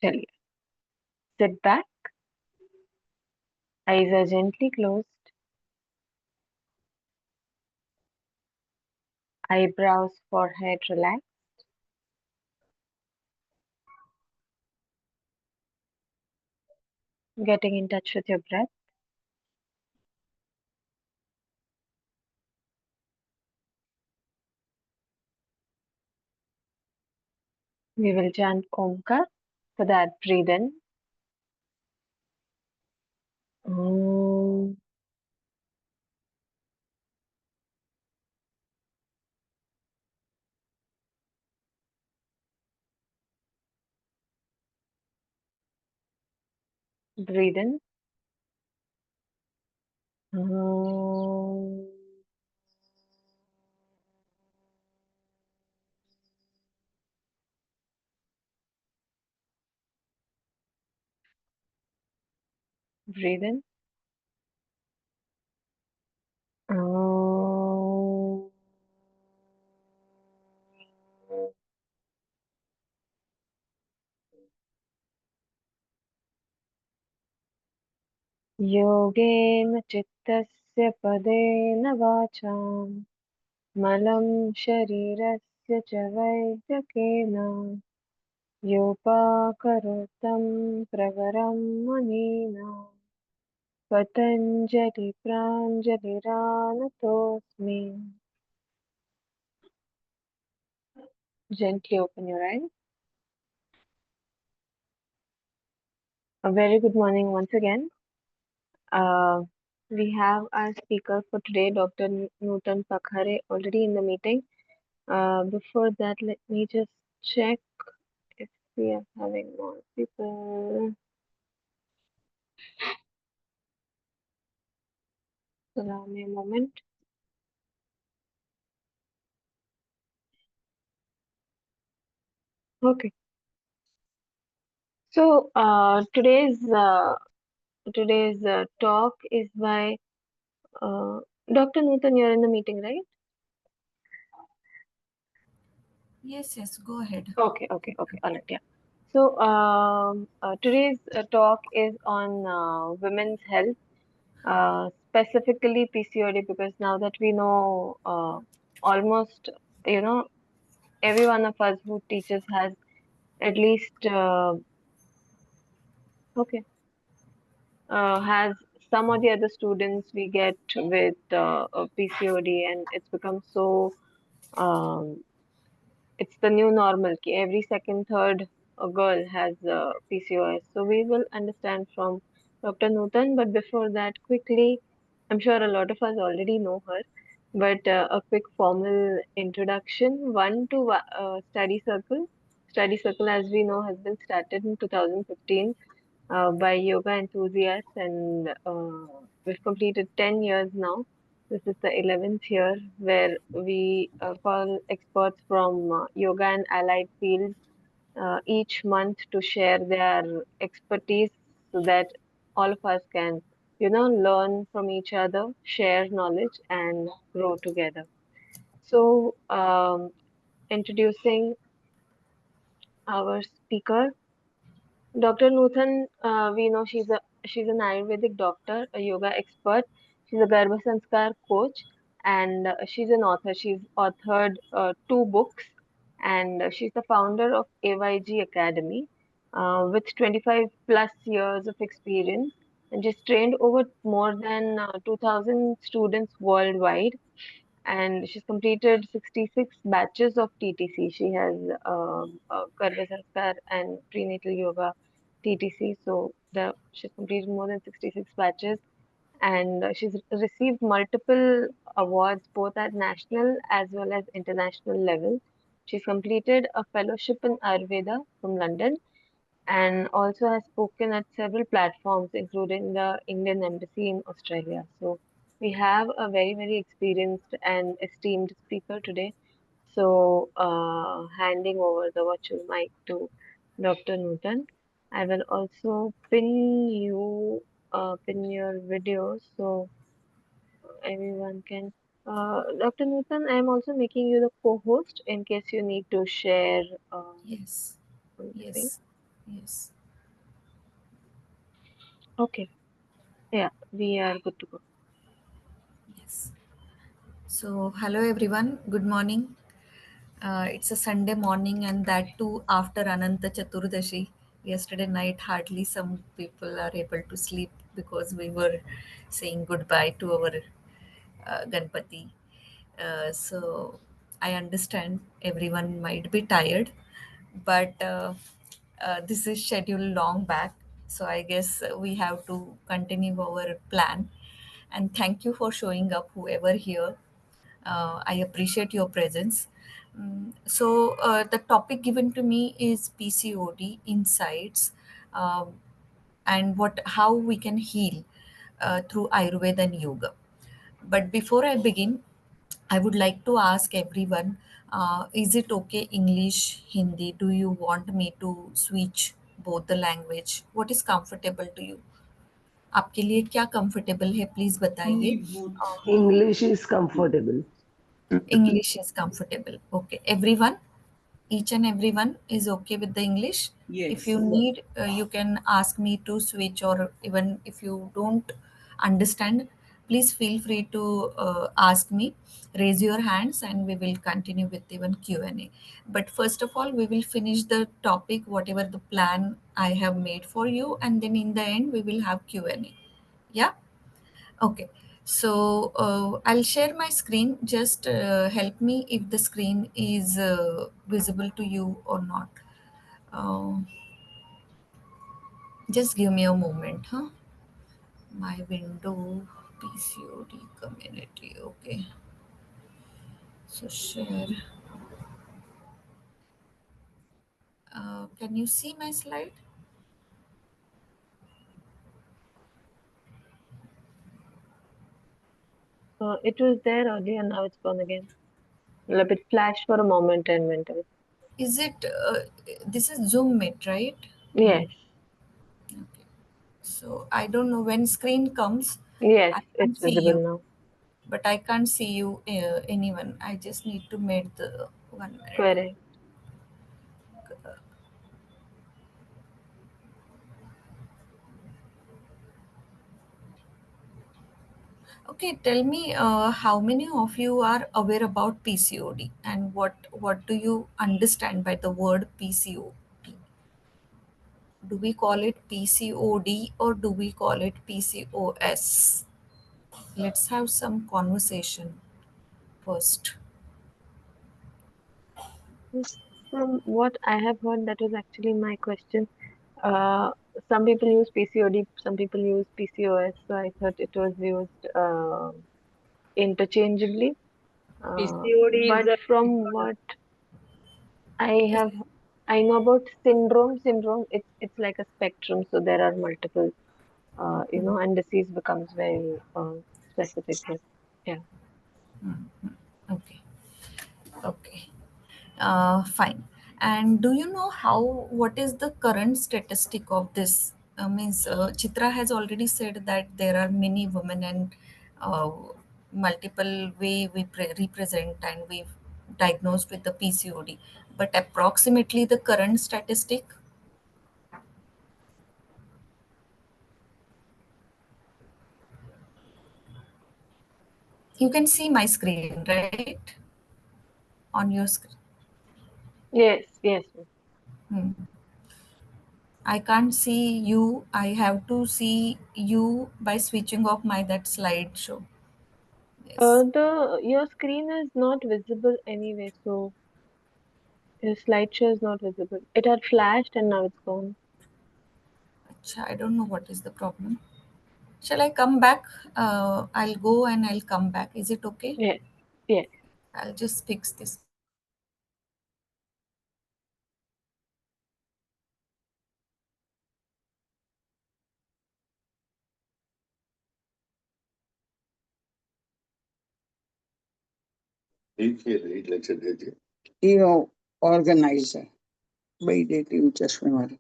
चलिए, sit back, eyes are gently closed, eyebrows, forehead relaxed, getting in touch with your breath. We will chant Omkar. For that, breathe in. Om. Breathe in. Om. Breathe in. Om. योगेन चित्तस्य पदेन वाचां मलं शरीरस्य च वैद्यकेन योपाकरोतं प्रवरं मुनीना Patanjali प्राञ्जलिरानतोऽस्मि. Gently open your eyes. A very good morning once again. Uh, we have our speaker for today, Dr. Nutan Pakhare, already in the meeting. Before that, let me just check if we are having more people. Allow me a moment. Okay. So today's talk is by uh, Dr. Nutan. You're in the meeting, right? Yes, yes, go ahead. Okay. All right, yeah. So today's talk is on women's health, specifically PCOD, because now that we know almost, you know, every one of us who teaches has at least okay has some or the other students we get with PCOD, and it's become so um, it's the new normal. Ki every second, third a girl has PCOS. So we will understand from Dr. Nutan. But before that, quickly, I'm sure a lot of us already know her. But a quick formal introduction. One to study circle. Study circle, as we know, has been started in 2015 by yoga enthusiasts, and we've completed 10 years now. This is the 11th year where we call experts from yoga and allied fields each month to share their expertise so that all of us can, learn from each other, share knowledge, and grow together. So, introducing our speaker, Dr. Nuthan, we know she's an Ayurvedic doctor, a yoga expert. She's a Garbha Sanskar coach, and she's an author. She's authored two books, and she's the founder of AYG Academy, with 25 plus years of experience. And she's trained over more than 2,000 students worldwide, and she's completed 66 batches of TTC. She has Garbha Sanskar and prenatal yoga TTC. So she's completed more than 66 batches, and she's received multiple awards both at national as well as international level. She's completed a fellowship in Ayurveda from London, and also has spoken at several platforms, including the Indian Embassy in Australia. So we have a very, very experienced and esteemed speaker today. So handing over the virtual mic to Dr. Nutan. I will also pin your video so everyone can. Dr. Nutan, I am also making you the co-host in case you need to share Yes, on the screen. yes, Yes. Okay. Yeah, we are good to go. Yes. So, hello everyone. Good morning. It's a Sunday morning, and that too after Ananta Chaturdashi. Yesterday night, hardly some people are able to sleep because we were saying goodbye to our Ganpati. So I understand everyone might be tired, but this is scheduled long back. So I guess we have to continue our plan. And thank you for showing up, whoever here. I appreciate your presence. So the topic given to me is PCOD insights, um, and what how we can heal through Ayurveda and yoga. But before I begin, I would like to ask everyone, is it okay English, Hindi? Do you want me to switch both the language? What is comfortable to you? आपके लिए क्या comfortable है please बताइए. English is comfortable. English is comfortable. Okay, everyone, each and everyone is okay with the English. If you need, you can ask me to switch, or even if you don't understand, please feel free to ask me. Raise your hands, and we will continue with even Q&A. But first of all, we will finish the topic, whatever the plan I have made for you, and then in the end, we will have Q&A. Yeah. Okay. So I'll share my screen. Just help me if the screen is visible to you or not. Uh, just give me a moment, huh? My window, PCOD community. Okay. So share. Can you see my slide? It was there earlier, now it's gone again. Like it flashed for a moment and went away. Is it? This is Zoom Meet, right? Yes, Okay. So I don't know when screen comes. yes, I it's can't see visible you. now. But I can't see you, anyone. I just need to make the 1 minute. Correct. Okay, tell me, how many of you are aware about PCOD, and what do you understand by the word PCOD? Do we call it PCOD or do we call it PCOS? Let's have some conversation first. From what I have heard, that was actually my question. Uh, some people use PCOD, some people use PCOS, so I thought it was used interchangeably. PCOD is But a from what I have, I know about syndrome. Syndrome, it's like a spectrum, so there are multiple, and disease becomes very specific. But yeah. Okay, okay. Fine. And do you know what is the current statistic of this? Means Chitra has already said that there are many women and uh, multiple way we represent and we diagnosed with the PCOD. But approximately the current statistic, you can see my screen, right? On your screen. Yes, yes, yes. Hmm. I can't see you. I have to see you by switching off my that slideshow. Yes. The your screen is not visible anyway, so your slideshow is not visible. It had flashed and now it's gone. Acha, I don't know what is the problem. Shall I come back? I'll go and I'll come back. Is it okay? Yes, yes. I'll just fix this. इहो organise है ॿई डेटियूं चश्मे वारी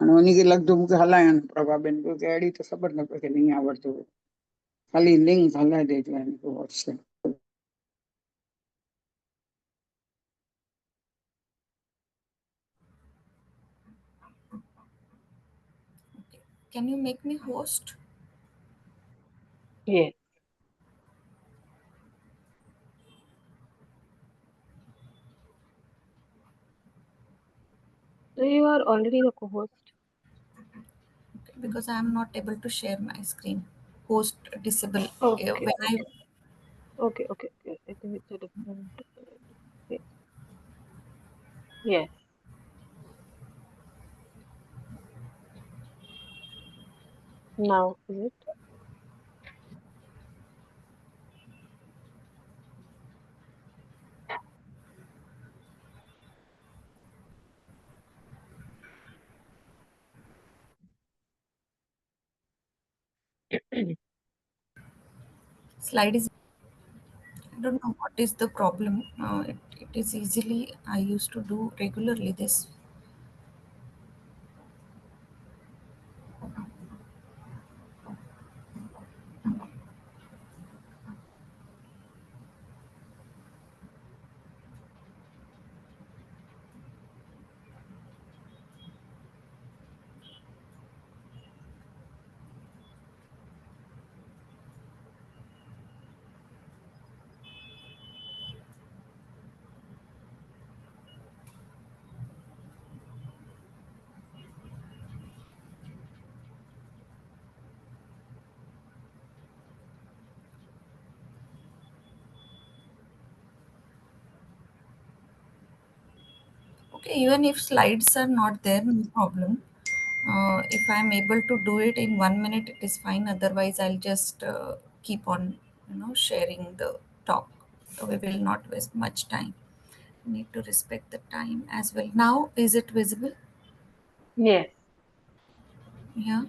हाणे उन खे लॻंदो मूंखे हलाइनि प्रभाबेन खे अहिड़ी त ख़बर न पए की नहीं आवड़तो ख़ाली लिंक हलाए ॾिजो हिन खे WhatsApp Can you make me host? Yes. So you are already the co-host. Okay, because I am not able to share my screen. Host disable. Okay, When I okay, okay, okay, okay. I think it's a different. Okay. Yes. Now is it? slide is, I don't know what is the problem. It is easily, I used to do regularly this. Okay, even if slides are not there, no problem. If I'm able to do it in 1 minute, it is fine. Otherwise, I'll just keep on, sharing the talk. So we will not waste much time. Need to respect the time as well. Now, is it visible? Yes. Yeah.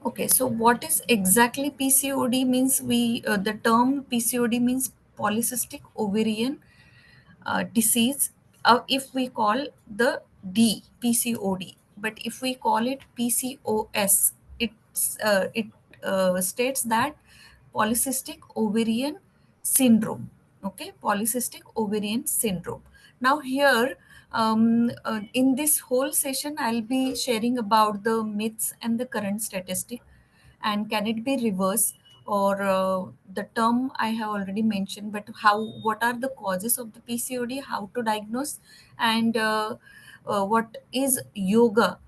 Okay, so what is exactly PCOD means? The term PCOD means polycystic ovarian disease. If we call the PCOD, but if we call it PCOS, it states that polycystic ovarian syndrome. Okay, polycystic ovarian syndrome. Now here, in this whole session, I'll be sharing about the myths and the current statistic, and can it be reversed, or the term I have already mentioned, but how, what are the causes of the PCOD, how to diagnose, and what is yoga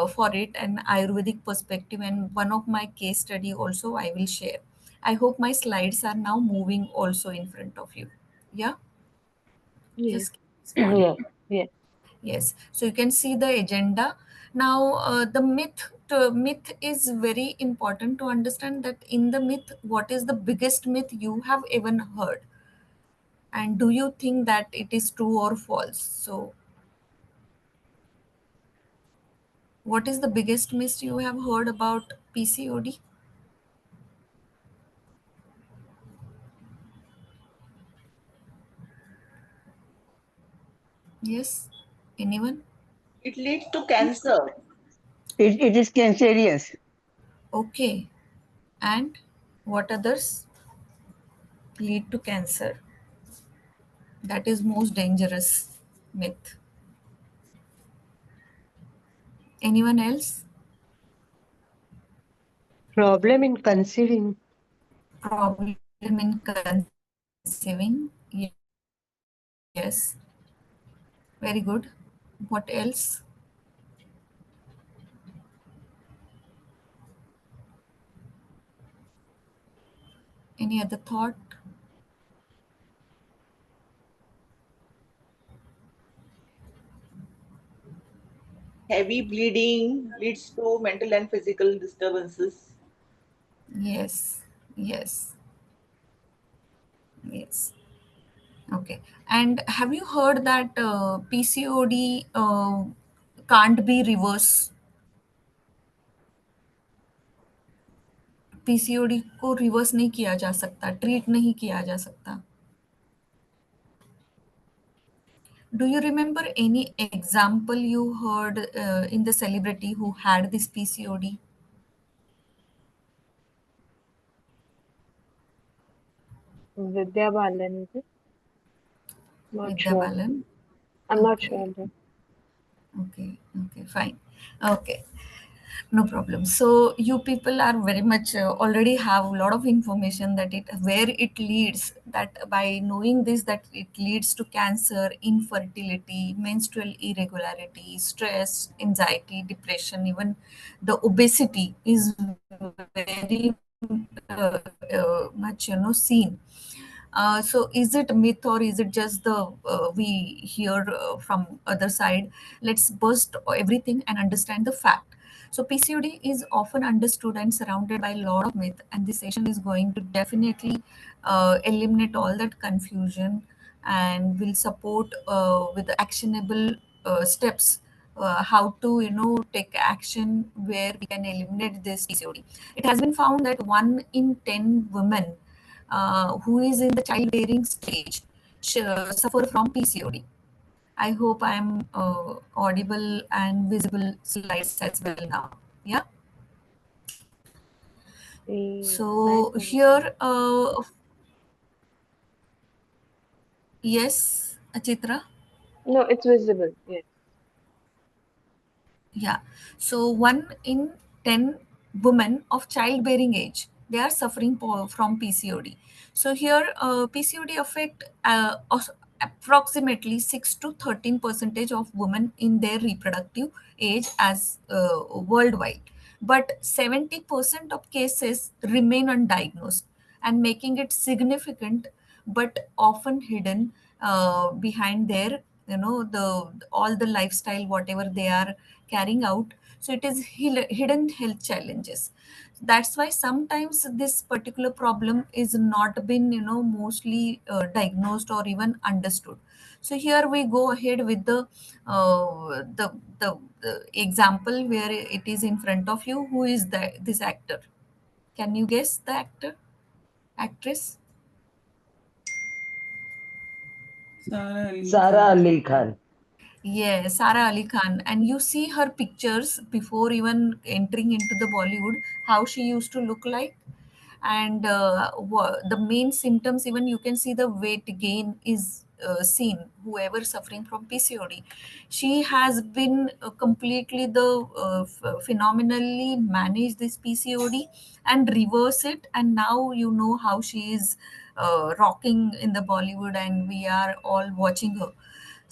for it, and Ayurvedic perspective, and one of my case study also I will share. I hope my slides are now moving also in front of you. Yeah, Yes. just respond. Yes. Yes. Yes, so you can see the agenda. Now, the myth is very important to understand that in the myth, what is the biggest myth you have even heard, and do you think that it is true or false? So, what is the biggest myth you have heard about PCOD? Yes, anyone? It leads to cancer. It is cancerous. Okay, and what others lead to cancer? That is most dangerous myth. Anyone else? Problem in conceiving. Problem in conceiving. Yes, very good. What else? Any other thought? Heavy bleeding leads to mental and physical disturbances. Yes, yes, yes. Okay. And have you heard that PCOD can't be reverse? PCOD को reverse नहीं किया जा सकता, treat नहीं किया जा सकता. Do you remember any example you heard in the celebrity who had this PCOD? Vidya Balan is it? Not Vidya sure. Balan. I'm not Okay. sure though. Okay. Okay. Fine. Okay. No problem. So you people are very much already have a lot of information that it where it leads. That by knowing this, that it leads to cancer, infertility, menstrual irregularity, stress, anxiety, depression, even the obesity is very much seen. So is it a myth or is it just the we hear from other side? Let's burst everything and understand the fact. So PCOD is often understood and surrounded by a lot of myth, and this session is going to definitely eliminate all that confusion and will support with the actionable steps, how to take action where we can eliminate this PCOD. It has been found that 1 in 10 women who is in the childbearing stage suffer from PCOD. I hope I'm audible and visible slides as well now. Yeah. Yes, So nice one. here, yes, Achitra. No, it's visible. Yes. Yeah. So 1 in 10 women of childbearing age, they are suffering from PCOD. So here PCOD affect approximately 6 to 13 percentage of women in their reproductive age as worldwide. But 70% of cases remain undiagnosed and making it significant but often hidden behind their the all the lifestyle whatever they are carrying out. So it is hidden health challenges. That's why sometimes this particular problem is not been mostly diagnosed or even understood. So here we go ahead with the example where it is in front of you. Who is this actor? Can you guess the actor, actress? Sara Ali Sara Khan. Ali Khan. Yes, Sara Ali Khan. And you see her pictures before even entering into the Bollywood, how she used to look like. And the main symptoms, even you can see the weight gain is seen, whoever suffering from PCOD. She has been completely phenomenally managed this PCOD and reverse it. And now you know how she is rocking in the Bollywood and we are all watching her.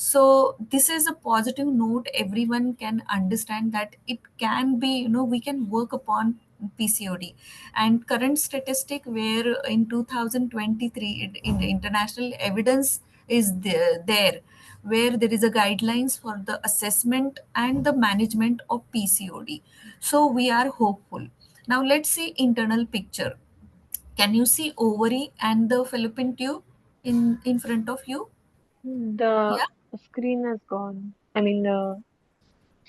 So this is a positive note. Everyone can understand that it can be, we can work upon PCOD. And current statistic where in 2023 in the international evidence is there where there is a guidelines for the assessment and the management of PCOD. So we are hopeful. Now let's see internal picture. Can you see ovary and the fallopian tube in front of you? The Yeah. screen is gone. I mean, the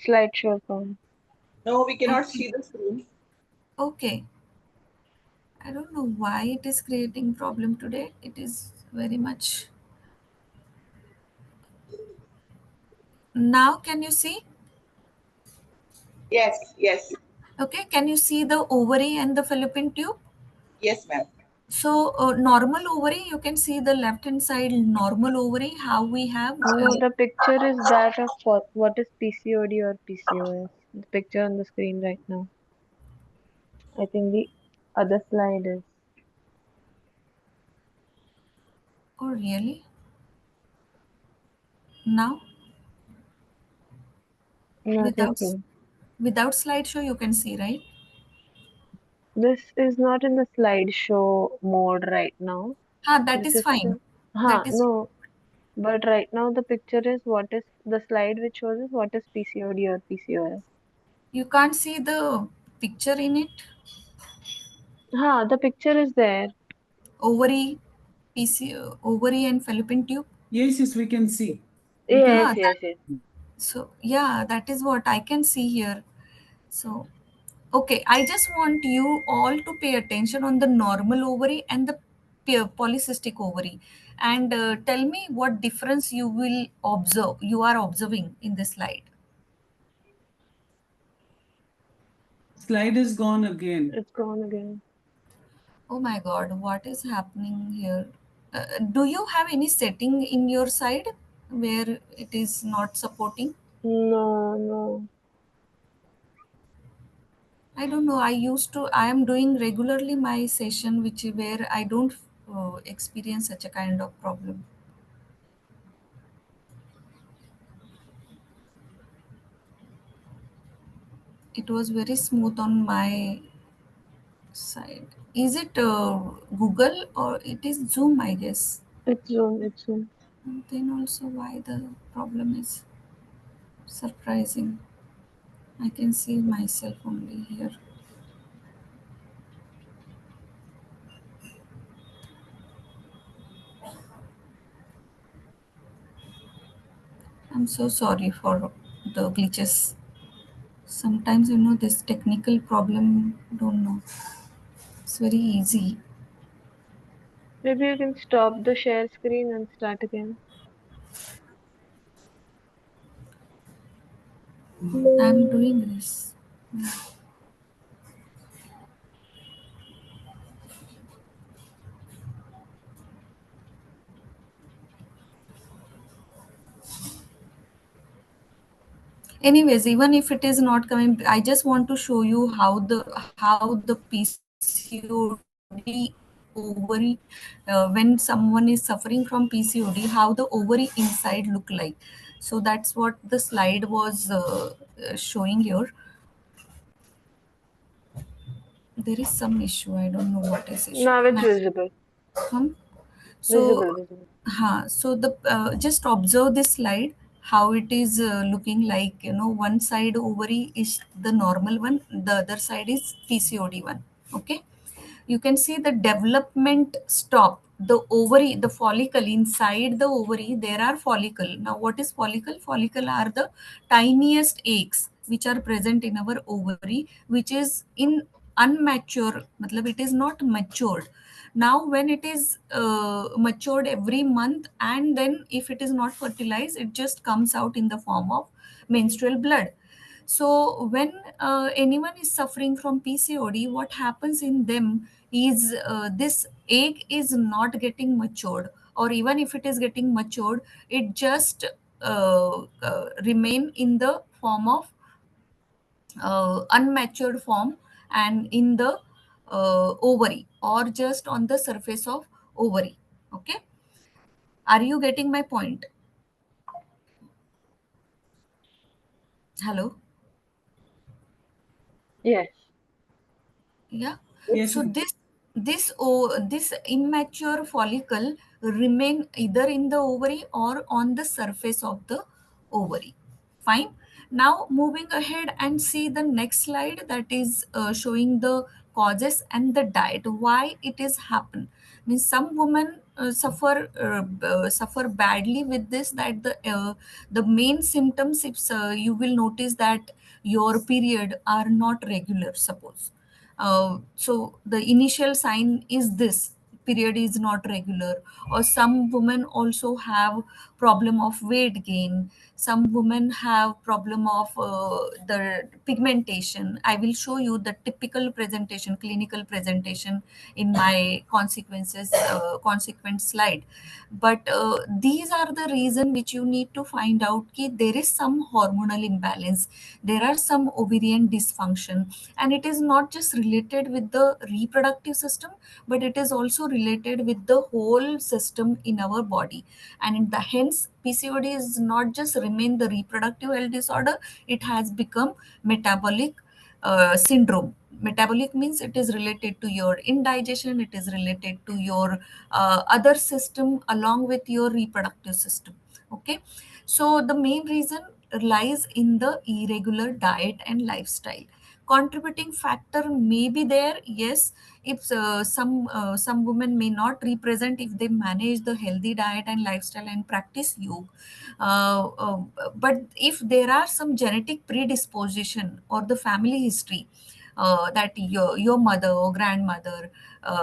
slideshow is gone. No, we cannot Okay. see the screen. Okay. I don't know why it is creating problem today. It is very much. Now can you see? Yes, yes, Okay. Can you see the ovary and the fallopian tube? yes, ma'am. So normal ovary, you can see the left hand side normal ovary. How we have No, the picture is that of what is PCOD or PCOS. The picture on the screen right now. I think the other slide is. oh really? Now Not yet without seen. without slideshow you can see, right? This is not in the slideshow mode right now. Ah, that This is is fine. still. That Huh, is no. But right now the picture is what is the slide which shows is what is PCOD or PCOS. you can't see the picture in it. Huh, the picture is there. Ovary, PC, ovary and fallopian tube. Yes, yes, we can see. We can. Yes, Ah, yes, yes. so yeah, that is what I can see here. So okay, I just want you all to pay attention on the normal ovary and the polycystic ovary, and tell me what difference you will observe. You are observing in this slide. Slide is gone again. It's gone again. Oh my God, what is happening here? Do you have any setting in your side? where it is not supporting? No. I don't know. I am doing regularly my session, which where I don't experience such a kind of problem. It was very smooth on my side. Is it Google or it is Zoom, I guess? It's Zoom. And then also why the problem is surprising. I can see myself only here. I'm so sorry for the glitches. Sometimes this technical problem, don't know. It's very easy. Maybe you can stop the share screen and start again. I'm doing this. Anyways, even if it is not coming, I just want to show you how the PCOD ovary, when someone is suffering from PCOD, how the ovary inside look like. So that's what the slide was showing here. There is some issue. I don't know what is issue. Now it's visible. So, Visible. so the just observe this slide, how it is looking like. One side ovary is the normal one, the other side is PCOD one. Okay, you can see the development stop. The ovary, the follicle inside the ovary, there are follicle. Now, what is follicle? Follicle are the tiniest eggs which are present in our ovary, which is in unmature, matlab it is not matured. Now when it is matured every month, and then if it is not fertilized, it just comes out in the form of menstrual blood. So when anyone is suffering from PCOD, what happens in them is this egg is not getting matured, or even if it is getting matured, it just remain in the form of unmatured form and in the ovary, or just on the surface of ovary. Okay, are you getting my point? Hello? Yes. Yeah. Yes, So ma'am. this immature follicle remain either in the ovary or on the surface of the ovary. Fine. Now moving ahead and see the next slide, that is showing the causes and the diet. Why it is happen? Means some women suffer badly with this. That the main symptoms, if you will notice that your period are not regular, suppose. So the initial sign is this: period is not regular. Or some women also have problem of weight gain. Some women have problem of the pigmentation. I will show you the typical presentation, clinical presentation, in my consequent slide. But these are the reason which you need to find out कि there is some hormonal imbalance, there are some ovarian dysfunction, and it is not just related with the reproductive system, but it is also related with the whole system in our body. And in the hence PCOD is not just remain the reproductive health disorder, it has become metabolic syndrome. Metabolic means it is related to your indigestion, it is related to your other system along with your reproductive system. Okay, so the main reason lies in the irregular diet and lifestyle. Contributing factor may be there, yes. If some women may not represent if they manage the healthy diet and lifestyle and practice yoga, but if there are some genetic predisposition or the family history, that your mother or grandmother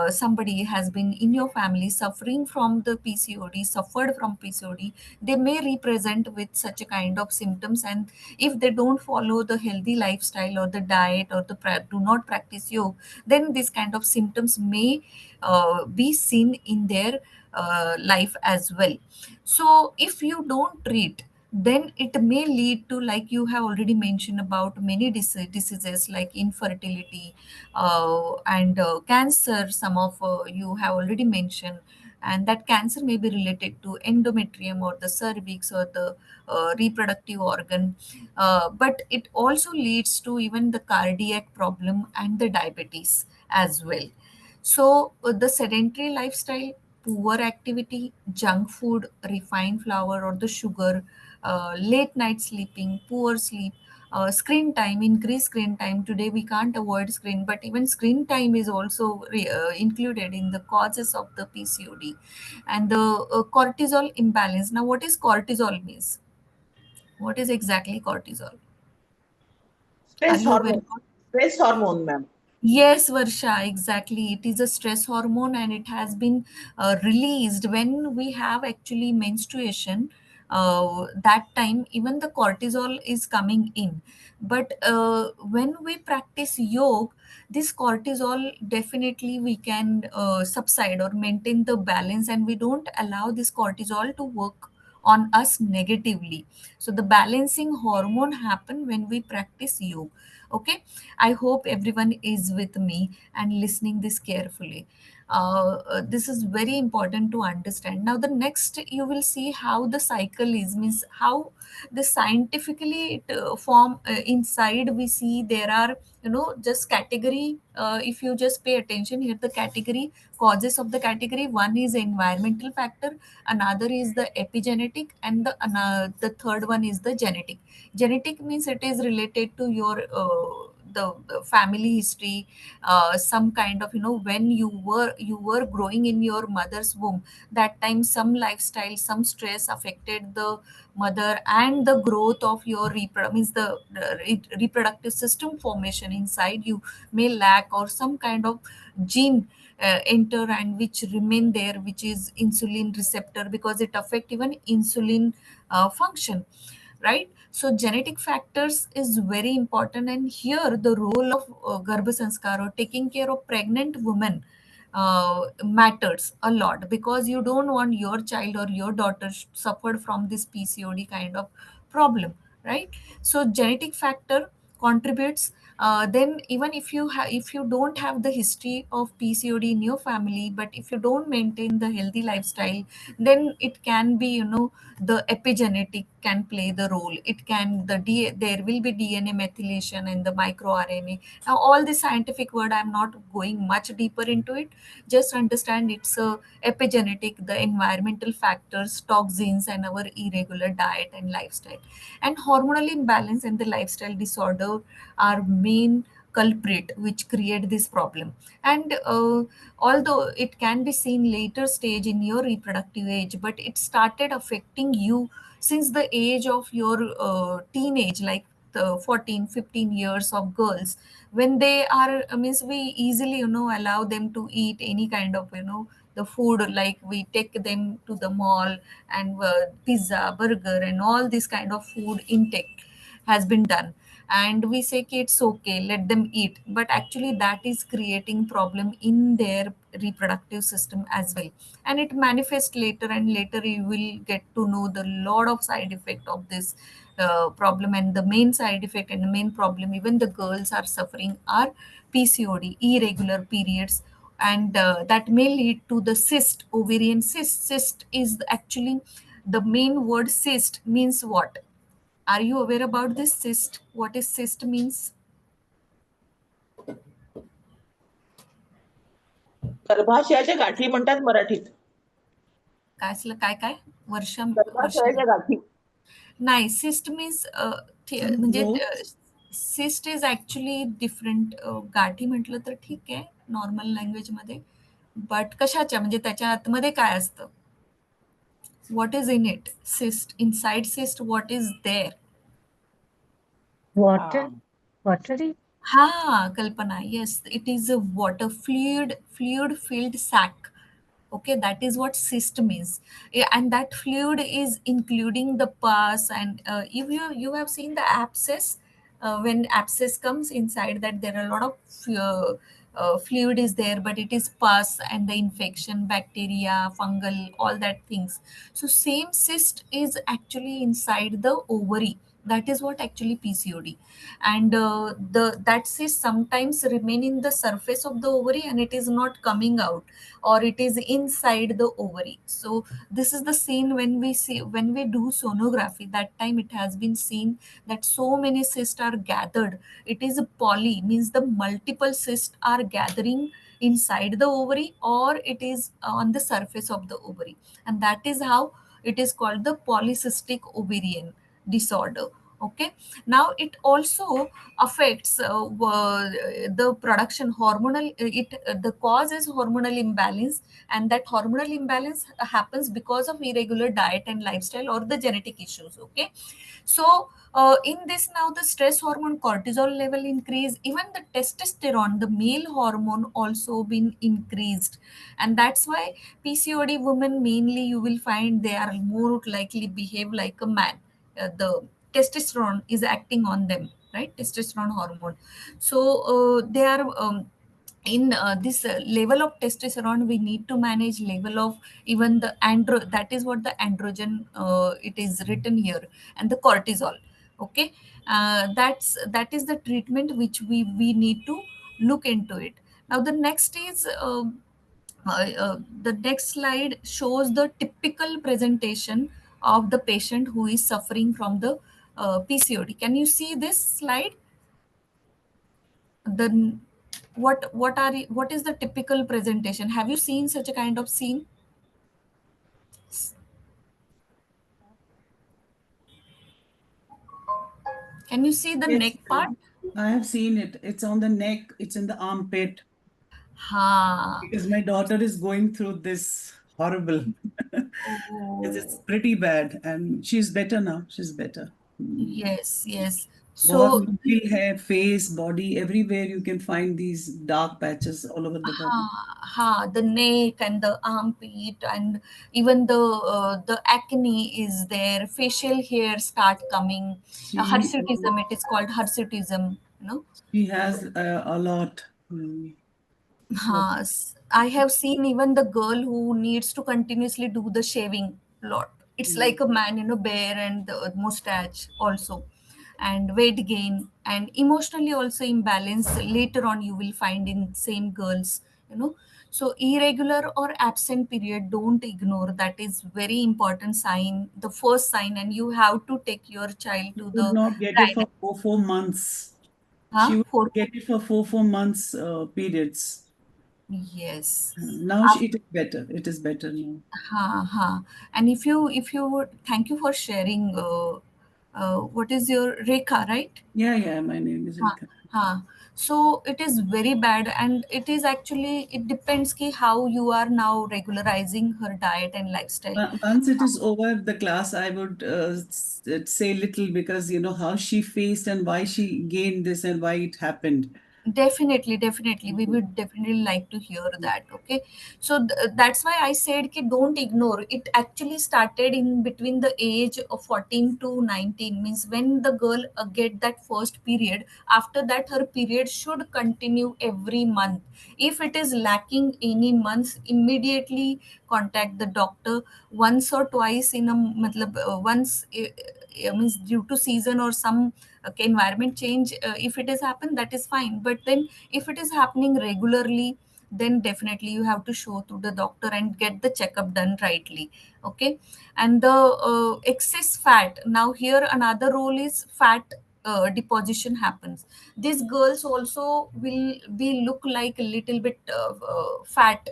somebody has been in your family suffering from the PCOD, suffered from PCOD, they may represent with such a kind of symptoms. And if they don't follow the healthy lifestyle or the diet or do not practice yoga, then this kind of symptoms may be seen in their life as well. So if you don't treat, then it may lead to, like you have already mentioned, about many diseases like infertility and cancer. Some of you have already mentioned, and that cancer may be related to endometrium or the cervix or the reproductive organ, but it also leads to even the cardiac problem and the diabetes as well. So the sedentary lifestyle, poor activity, junk food, refined flour or the sugar, late night sleeping, poor sleep, screen time, increased screen time. Today we can't avoid screen, but even screen time is also included in the causes of the PCOD. And the cortisol imbalance. Now, what is cortisol means? What is exactly cortisol? Are Stress you aware hormone. about? Stress hormone, ma'am. Yes, Varsha, exactly. It is a stress hormone and it has been released when we have actually menstruation. That time, even the cortisol is coming in. But when we practice yoga, this cortisol definitely we can subside or maintain the balance, and we don't allow this cortisol to work on us negatively. So the balancing hormone happen when we practice yoga. Okay, I hope everyone is with me and listening this carefully. This is very important to understand. Now, the next you will see how the cycle is, means how the scientifically it, form inside. We see there are, just category. If you just pay attention here, the category causes of the category one is environmental factor, another is the epigenetic, and the third one is the genetic. Genetic means it is related to your the family history, some kind of, when you were growing in your mother's womb, that time some lifestyle, some stress affected the mother, and the growth of your means the reproductive system formation inside you may lack, or some kind of gene enter and which remain there, which is insulin receptor, because it affect even insulin function, right? So genetic factors is very important, and here the role of garbha sanskar or taking care of pregnant women matters a lot, because you don't want your child or your daughter suffered from this PCOD kind of problem, right? So genetic factor contributes. Then even if you don't have the history of PCOD in your family, but if you don't maintain the healthy lifestyle, then it can be, the epigenetic can play the role. It can there will be DNA methylation and the microRNA. Now all the scientific word, I'm not going much deeper into it. Just understand it's a epigenetic, the environmental factors, toxins, and our irregular diet and lifestyle. And hormonal imbalance and the lifestyle disorder are main culprit which create this problem. And although it can be seen later stage in your reproductive age, but it started affecting you since the age of your teenage, like the 14 15 years of girls, when they are means we easily, allow them to eat any kind of, the food, like we take them to the mall, and pizza, burger, and all this kind of food intake has been done, and we say कि it's okay, let them eat, but actually that is creating problem in their reproductive system as well, and it manifests later, and later you will get to know the lot of side effect of this problem. And the main side effect and the main problem even the girls are suffering are PCOD, irregular periods, and that may lead to the cyst, ovarian cyst. Cyst is actually the main word. Cyst means what? Are you aware about this cyst? What is cyst means? गर्भाशयाच्या गाठी म्हणतात मराठीत. काय असलं काय काय वर्ष वर्ष गर्भाशयाच्या गाठी. नाही, cyst means म्हणजे Growth. cyst is actually different. गाठी म्हटलं तर ठीक आहे नॉर्मल लँग्वेज मध्ये, बट कशाच्या, म्हणजे त्याच्या आतमध्ये काय असतं? What is in it? Cyst, inside cyst, what is there? Water? Watery? Ha, Kalpana, yes, it is a water fluid filled sac. Okay, that is what cyst means. Yeah, and that fluid is including the pus, and if you have seen the abscess, when abscess comes inside that, there are a lot of fluid is there, but it is pus and the infection, bacteria, fungal, all that things. So same cyst is actually inside the ovary. That is what actually PCOD. And the that cyst sometimes remain in the surface of the ovary and it is not coming out, or it is inside the ovary. So this is the scene when we see, when we do sonography, that time it has been seen that so many cysts are gathered. It is a poly, means the multiple cysts are gathering inside the ovary, or it is on the surface of the ovary, and that is how it is called the polycystic ovarian disorder. Okay, now it also affects the production hormonal, it the cause is hormonal imbalance, and that hormonal imbalance happens because of irregular diet and lifestyle or the genetic issues. Okay, so in this, now the stress hormone cortisol level increase, even the testosterone, the male hormone, also been increased, and that's why PCOD women mainly you will find they are more likely behave like a man. The testosterone is acting on them, right? Testosterone hormone. So they are in this level of testosterone, we need to manage level of even the that is what the androgen, it is written here, and the cortisol. Okay, that is the treatment which we need to look into it. Now the next is the next slide shows the typical presentation of the patient who is suffering from the PCOD. Can you see this slide? The what is the typical presentation? Have you seen such a kind of scene? Can you see the Yes, neck part? I have seen it. It's on the neck, it's in the armpit. Ha. Because my daughter is going through this horrible. It's Oh, pretty bad, and she's better now. She's better. yes, yes. बहुत So मुश्किल है, face, body, everywhere you can find these dark patches all over the body. the neck and the armpit, and even the acne is there. Facial hair start coming. She Hirsutism, it is called hirsutism. You know. she has a lot. Lot. I have seen even the girl who needs to continuously do the shaving lot. It's Mm. like a man, bear and the mustache also, and weight gain and emotionally also imbalance. Later on, you will find in same girls, you know. So irregular or absent period, don't ignore. That is very important sign, the first sign, and you have to take your child She to could the not get it gynec. for 4 months. She would For get it for 4 months periods. yes. Now it is better. It is better now. Ha. And if you would, thank you for sharing. What is your Rekha, right? Yeah, yeah. My name is Ha. Rekha. Ha. So it is very bad, and it is actually, it depends ki how you are now regularizing her diet and lifestyle. Once it is over the class, I would say little, because you know how she faced and why she gained this and why it happened. Definitely. We would definitely like to hear that. Okay. So that's why I said ki don't ignore. It actually started in between the age of 14 to 19, means when the girl get that first period. After that, her period should continue every month. If it is lacking any months, immediately contact the doctor once or twice in a matlab, once means due to season or some environment change, if it is happened, that is fine, but then if it is happening regularly, then definitely you have to show to the doctor and get the checkup done rightly. Okay, and the excess fat, now here another role is fat deposition happens. These girls also will be look like a little bit fat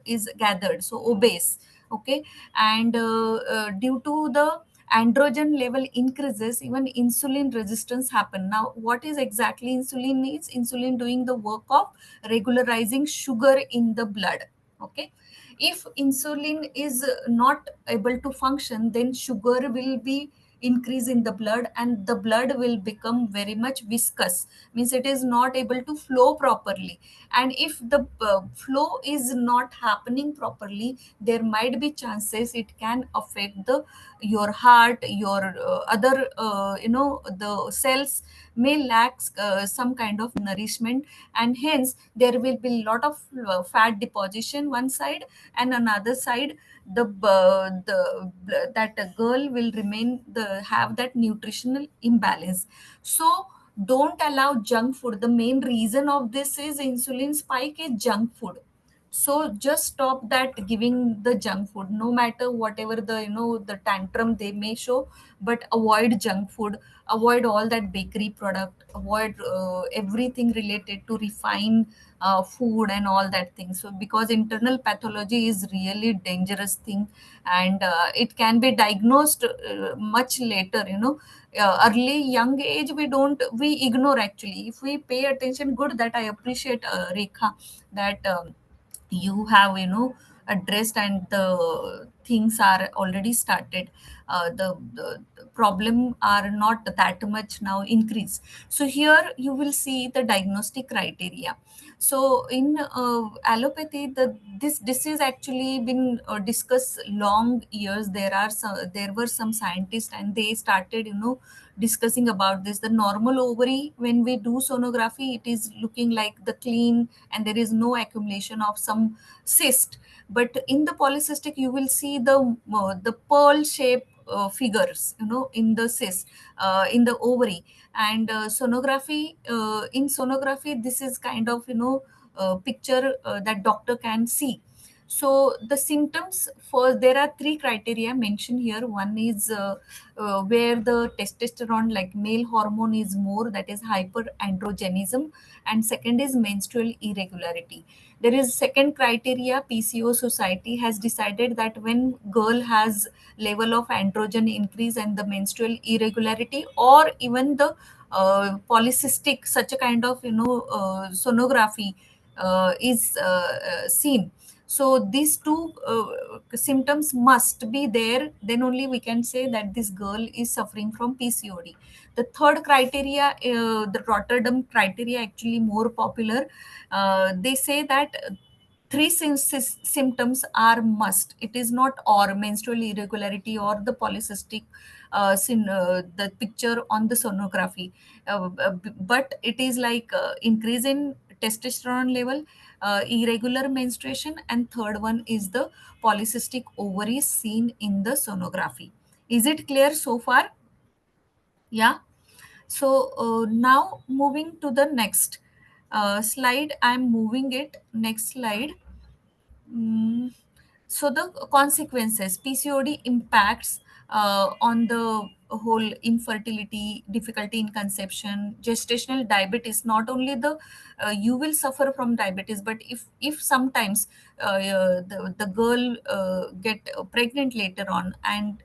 is gathered, so obese. Okay, and due to the androgen level increases, even insulin resistance happen. Now what is exactly insulin is? Insulin doing the work of regularizing sugar in the blood. Okay, if insulin is not able to function, then sugar will be increase in the blood, and the blood will become very much viscous, means it is not able to flow properly. And if the flow is not happening properly, there might be chances it can affect the your heart, your other the cells may lack some kind of nourishment, and hence there will be lot of fat deposition one side, and another side that girl will remain the have that nutritional imbalance. So don't allow junk food. The main reason of this is insulin spike is junk food. So just stop that giving the junk food, no matter whatever the the tantrum they may show, but avoid junk food, avoid all that bakery product, avoid everything related to refined food and all that thing. So because internal pathology is really dangerous thing, and it can be diagnosed much later, early young age we ignore. Actually, if we pay attention, good, that I appreciate Rekha, that you have addressed, and the things are already started. The problem are not that much now increased. So here you will see the diagnostic criteria. So in allopathy, this disease actually been discussed long years. There were some scientists, and they started discussing about this. The normal ovary, when we do sonography, it is looking like the clean, and there is no accumulation of some cyst. But in the polycystic, you will see the pearl shape figures in the cyst, in the ovary. And in sonography, this is kind of picture that doctor can see. So the symptoms, for there are three criteria mentioned here. One is where the testosterone, like male hormone, is more, that is hyperandrogenism. And second is menstrual irregularity. There is second criteria. PCO society has decided that when girl has level of androgen increase and the menstrual irregularity, or even the polycystic, such a kind of sonography is seen. So these two symptoms must be there, then only we can say that this girl is suffering from PCOD. The third criteria, the Rotterdam criteria, actually more popular. They say that three symptoms are must. It is not or menstrual irregularity or the polycystic the picture on the sonography, but it is like increase in testosterone level, irregular menstruation, and third one is the polycystic ovaries seen in the sonography. Is it clear so far? Yeah. So now moving to the next slide. I'm moving it. Next slide. Mm, so the consequences, PCOD impacts on the whole infertility, difficulty in conception, gestational diabetes. Not only you will suffer from diabetes, but if sometimes the girl get pregnant later on, and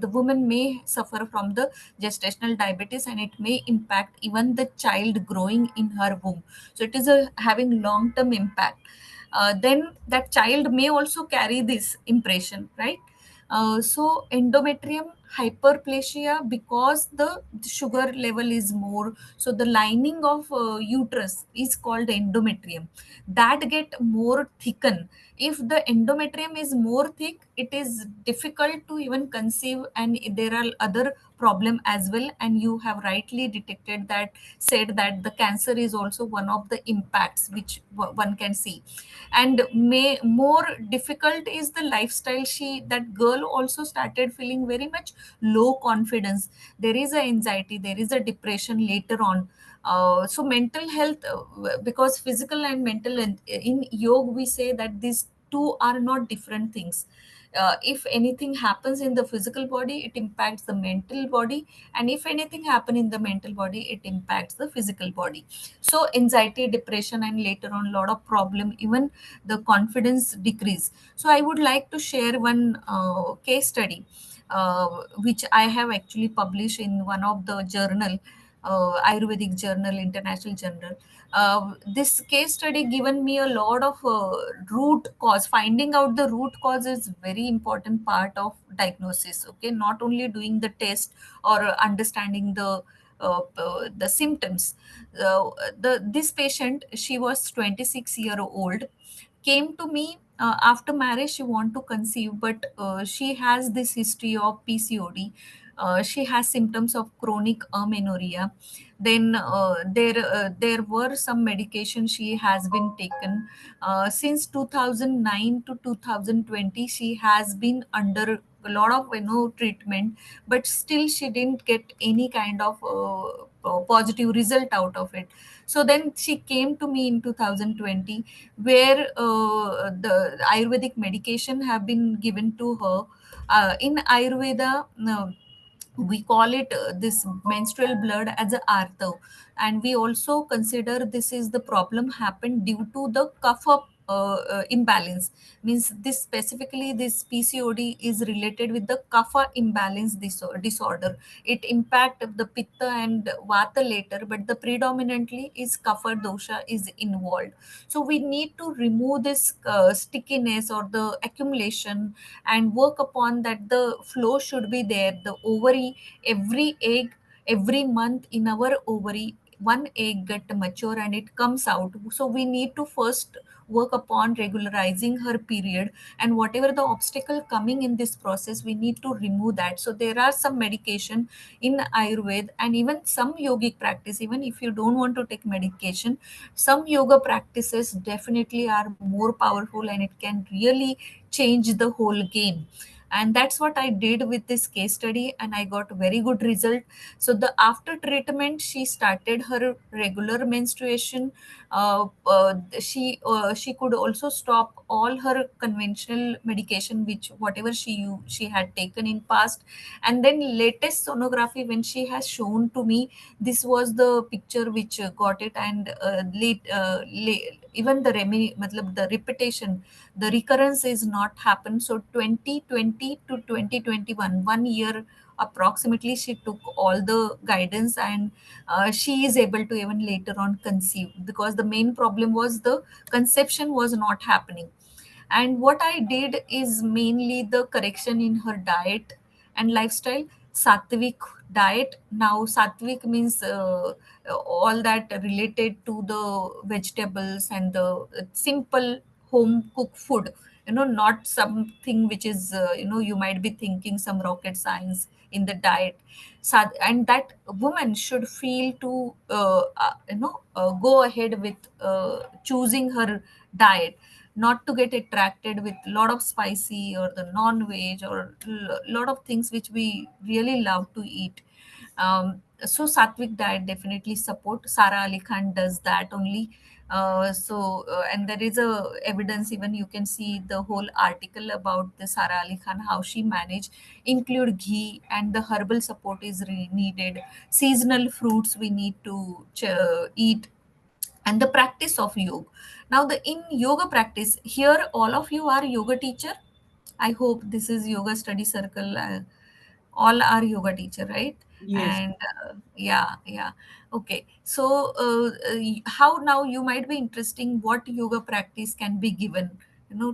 the woman may suffer from the gestational diabetes, and it may impact even the child growing in her womb. So it is having long term impact. Then that child may also carry this impression, right? So endometrium hyperplasia, because the sugar level is more, so the lining of uterus is called endometrium, that get more thicken. If the endometrium is more thick, it is difficult to even conceive, and there are other problem as well. And you have rightly detected that, said that the cancer is also one of the impacts which one can see. And may more difficult is the lifestyle. That girl also started feeling very much low confidence. There is a anxiety, there is a depression later on. So mental health, because physical and mental, in yoga we say that these two are not different things. If anything happens in the physical body, it impacts the mental body, and if anything happen in the mental body, it impacts the physical body. So anxiety, depression, and later on lot of problem, even the confidence decrease. So I would like to share one case study which I have actually published in one of the journal. Ayurvedic journal, international journal. This case study given me a lot of root cause. Finding out the root cause is very important part of diagnosis. Okay, not only doing the test or understanding the symptoms. This patient, she was 26-year-old, came to me after marriage. She want to conceive, but she has this history of PCOD. She has symptoms of chronic amenorrhea. Then there were some medication she has been taken since 2009 to 2020. She has been under a lot of treatment, but still she didn't get any kind of positive result out of it. So then she came to me in 2020, where the Ayurvedic medication have been given to her. In Ayurveda, we call it this menstrual blood as a artha, and we also consider this is the problem happened due to the kapha imbalance. Means this specifically, this PCOD is related with the kapha imbalance disorder. It impact the pitta and vata later, but the predominantly is kapha dosha is involved. So we need to remove this stickiness or the accumulation, and work upon that the flow should be there. The ovary, every egg, every month in our ovary, one egg get mature and it comes out. So we need to first work upon regularizing her period, and whatever the obstacle coming in this process, we need to remove that. So there are some medication in Ayurveda, and even some yogic practice. Even if you don't want to take medication, some yoga practices definitely are more powerful, and it can really change the whole game. And that's what I did with this case study, and I got very good result. So the after treatment, she started her regular menstruation. She could also stop all her conventional medication, which whatever she had taken in past. And then latest sonography, when she has shown to me, this was the picture which got it. And even the matlab the repetition, the recurrence is not happened. So 2020 to 2021, 1 year approximately, she took all the guidance, and she is able to even later on conceive, because the main problem was the conception was not happening. And what I did is mainly the correction in her diet and lifestyle. Sattvic diet. Now sattvic means all that related to the vegetables and the simple home cooked food, not something which is you might be thinking some rocket science in the diet. And that woman should feel to go ahead with choosing her diet, not to get attracted with lot of spicy or the non-veg or lot of things which we really love to eat. So sattvic diet definitely support. Sara Ali Khan does that only. And there is a evidence, even you can see the whole article about the Sara Ali Khan, how she managed. Include ghee, and the herbal support is needed. Seasonal fruits we need to eat, and the practice of yoga. Now, the in yoga practice, here all of you are yoga teacher. I hope this is yoga study circle. All are yoga teacher, right? Yes. And yeah, yeah. Okay. So how now you might be interesting what yoga practice can be given,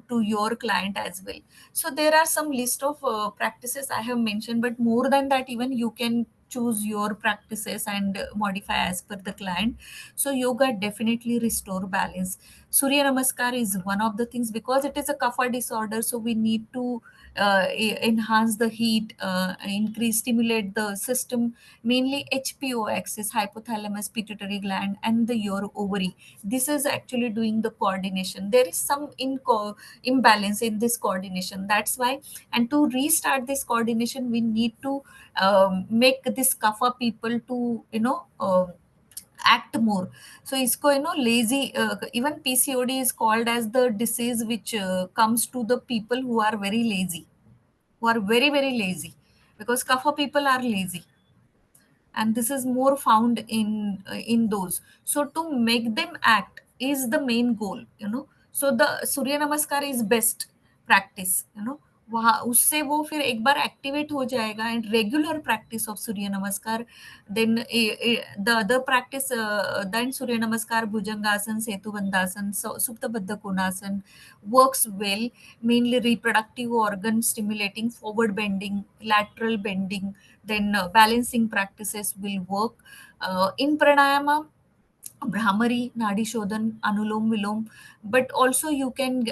to your client as well. So there are some list of practices I have mentioned, but more than that, even you can choose your practices and modify as per the client. So yoga definitely restore balance. Surya Namaskar is one of the things, because it is a kapha disorder. So we need to enhance the heat, increase, stimulate the system, mainly HPO axis, hypothalamus, pituitary gland, and the your ovary. This is actually doing the coordination. There is some imbalance in this coordination. That's why, and to restart this coordination, we need to make this kapha people to act more. So isko lazy, even PCOD is called as the disease which comes to the people who are very lazy, who are very very lazy, because kapha people are lazy, and this is more found in those. So to make them act is the main goal. So the Surya Namaskar is best practice. वहाँ उससे वो फिर एक बार activate हो जाएगा. And regular practice of Surya Namaskar, then the other practice, then Surya Namaskar, Bhujangasana, Setu Bandhasana, सुप्तबद्ध Konasana works well, mainly reproductive organ stimulating, forward bending, lateral bending, then balancing practices will work. In pranayama, Brahmari, Nadi Shodhan, Anulom Vilom, but also you can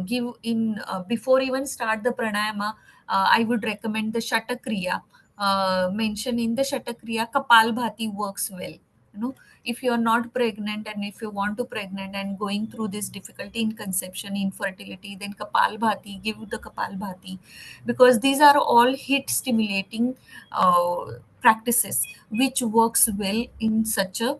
give in before even start the pranayama. I would recommend the Shatakriya. Mention in the Shatakriya, Kapal Bhati works well. You know, if you are not pregnant and if you want to pregnant and going through this difficulty in conception, infertility, then Kapal Bhati, give the Kapal Bhati, because these are all hit stimulating practices which works well in such a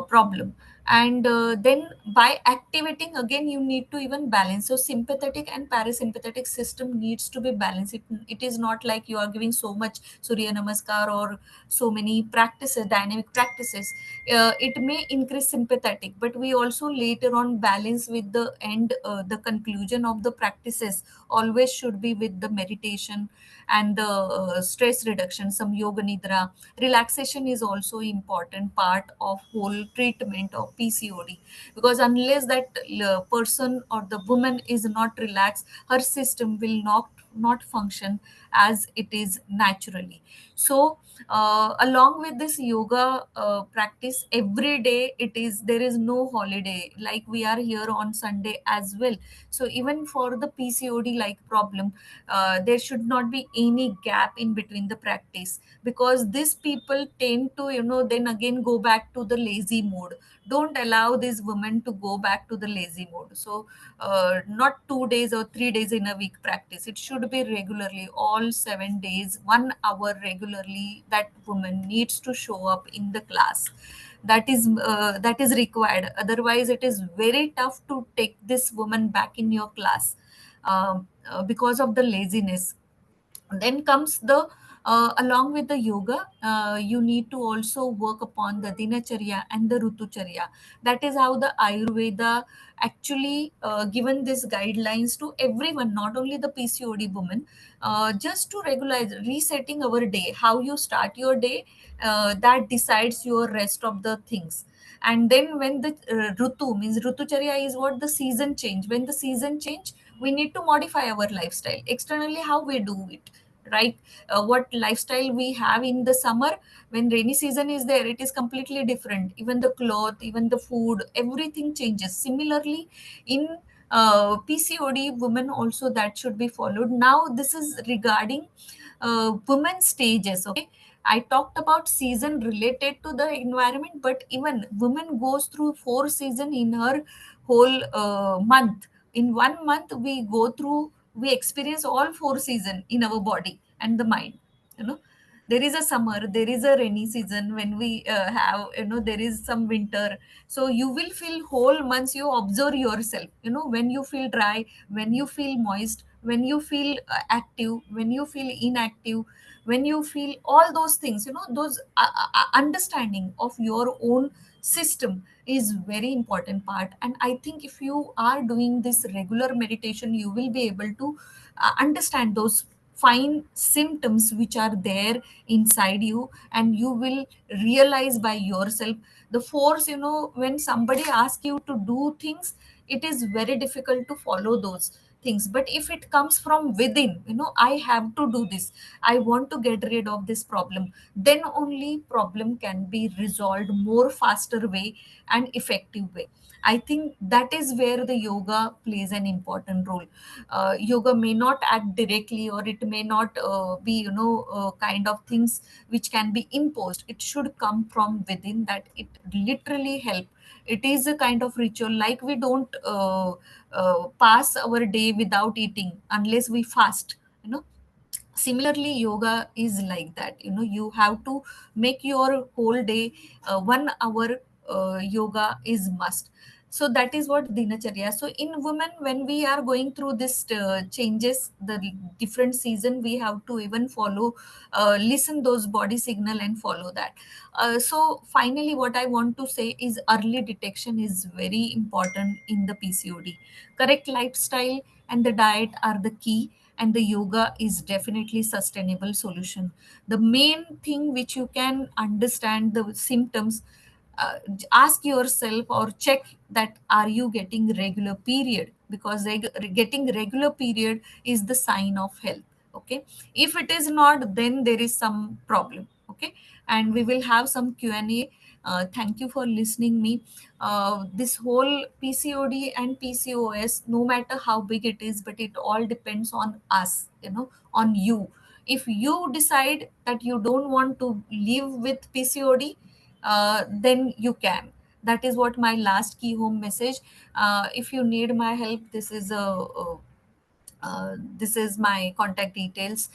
problem. And then by activating, again you need to even balance, so sympathetic and parasympathetic system needs to be balanced. It is not like you are giving so much surya namaskar or so many practices, dynamic practices. It may increase sympathetic, but we also later on balance with the end, the conclusion of the practices always should be with the meditation and the stress reduction, some yoga nidra. Relaxation is also important part of whole treatment of PCOD, because unless that person or the woman is not relaxed, her system will not function as it is naturally. So along with this yoga practice every day, it is, there is no holiday, like we are here on Sunday as well. So even for the PCOD like problem, there should not be any gap in between the practice, because these people tend to, you know, then again go back to the lazy mode. Don't allow these women to go back to the lazy mode. So not 2 days or 3 days in a week practice, it should be regularly, all 7 days, 1 hour regularly, that woman needs to show up in the class. That is required, otherwise it is very tough to take this woman back in your class, because of the laziness. Then comes the along with the yoga, you need to also work upon the dinacharya and the rutucharya. That is how the ayurveda actually given these guidelines to everyone, not only the PCOD woman, just to regularize resetting our day, how you start your day, that decides your rest of the things. And then when the rutu means, rutucharya is what, the season change. When the season change, we need to modify our lifestyle externally, how we do it, right? What lifestyle we have in the summer, when rainy season is there, it is completely different. Even the cloth, even the food, everything changes. Similarly, in PCOD women also, that should be followed. Now this is regarding women stages. Okay, I talked about season related to the environment, but even women goes through 4 season in her whole month. In 1 month we go through, we experience all 4 season in our body and the mind. You know, there is a summer, there is a rainy season, when we have, you know, there is some winter. So you will feel whole months, you observe yourself, you know, when you feel dry, when you feel moist, when you feel active, when you feel inactive, when you feel all those things, you know, those understanding of your own system is very important part. And I think if you are doing this regular meditation, you will be able to understand those fine symptoms which are there inside you, and you will realize by yourself the force. You know, when somebody asks you to do things, it is very difficult to follow those things. But if it comes from within, you know, I have to do this, I want to get rid of this problem, then only problem can be resolved more faster way and effective way. I think that is where the yoga plays an important role. Yoga may not act directly, or it may not be, you know, kind of things which can be imposed. It should come from within, that it literally help. It is a kind of ritual, like we don't pass our day without eating unless we fast, you know. Similarly, yoga is like that. You know, you have to make your whole day 1 hour yoga is must. So that is what dinacharya. So in women, when we are going through this changes, the different season, we have to even follow, listen those body signal and follow that. So finally, what I want to say is early detection is very important in the PCOD. Correct lifestyle and the diet are the key, and the yoga is definitely sustainable solution. The main thing which you can understand the symptoms, ask yourself or check that are you getting regular period, because getting regular period is the sign of health. Okay, if it is not, then there is some problem. Okay, and we will have some Q&A. Thank you for listening me. This whole PCOD and PCOS, no matter how big it is, but it all depends on us, on you. If you decide that you don't want to live with PCOD, then you can. That is what my last key home message. If you need my help, this is my contact details.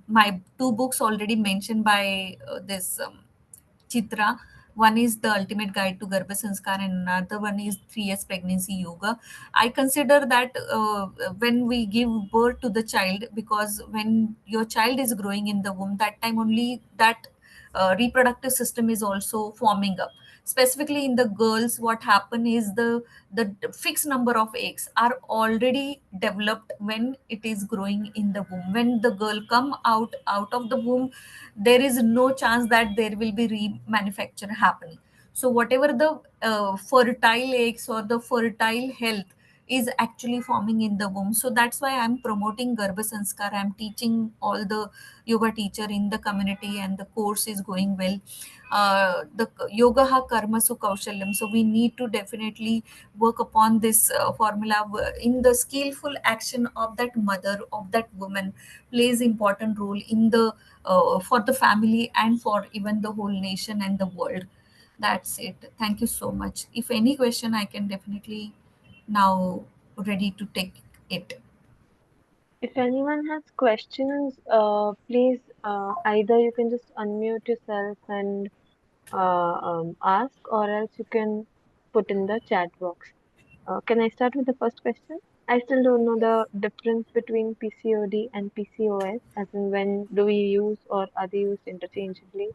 My two books already mentioned by this Chitra. One is The Ultimate Guide to Garbha Sanskar, and another one is 3 years Pregnancy Yoga. I consider that when we give birth to the child, because when your child is growing in the womb, that time only that reproductive system is also forming up. Specifically in the girls, what happen is the fixed number of eggs are already developed when it is growing in the womb. When the girl come out of the womb, there is no chance that there will be remanufacture happening. So whatever the fertile eggs or the fertile health is actually forming in the womb. So that's why I'm promoting Garbha Sanskar. I'm teaching all the yoga teacher in the community, and the course is going well. The yoga ha karma su kaushalyam. So we need to definitely work upon this formula in the skillful action of that mother, of that woman, plays important role in the for the family and for even the whole nation and the world. That's it. Thank you so much. If any question, I can definitely now ready to take it. If anyone has questions, please either you can just unmute yourself and ask, or else you can put in the chat box. Can I start with the first question? I still don't know the difference between PCOD and PCOS, as in when do we use or are they used interchangeably?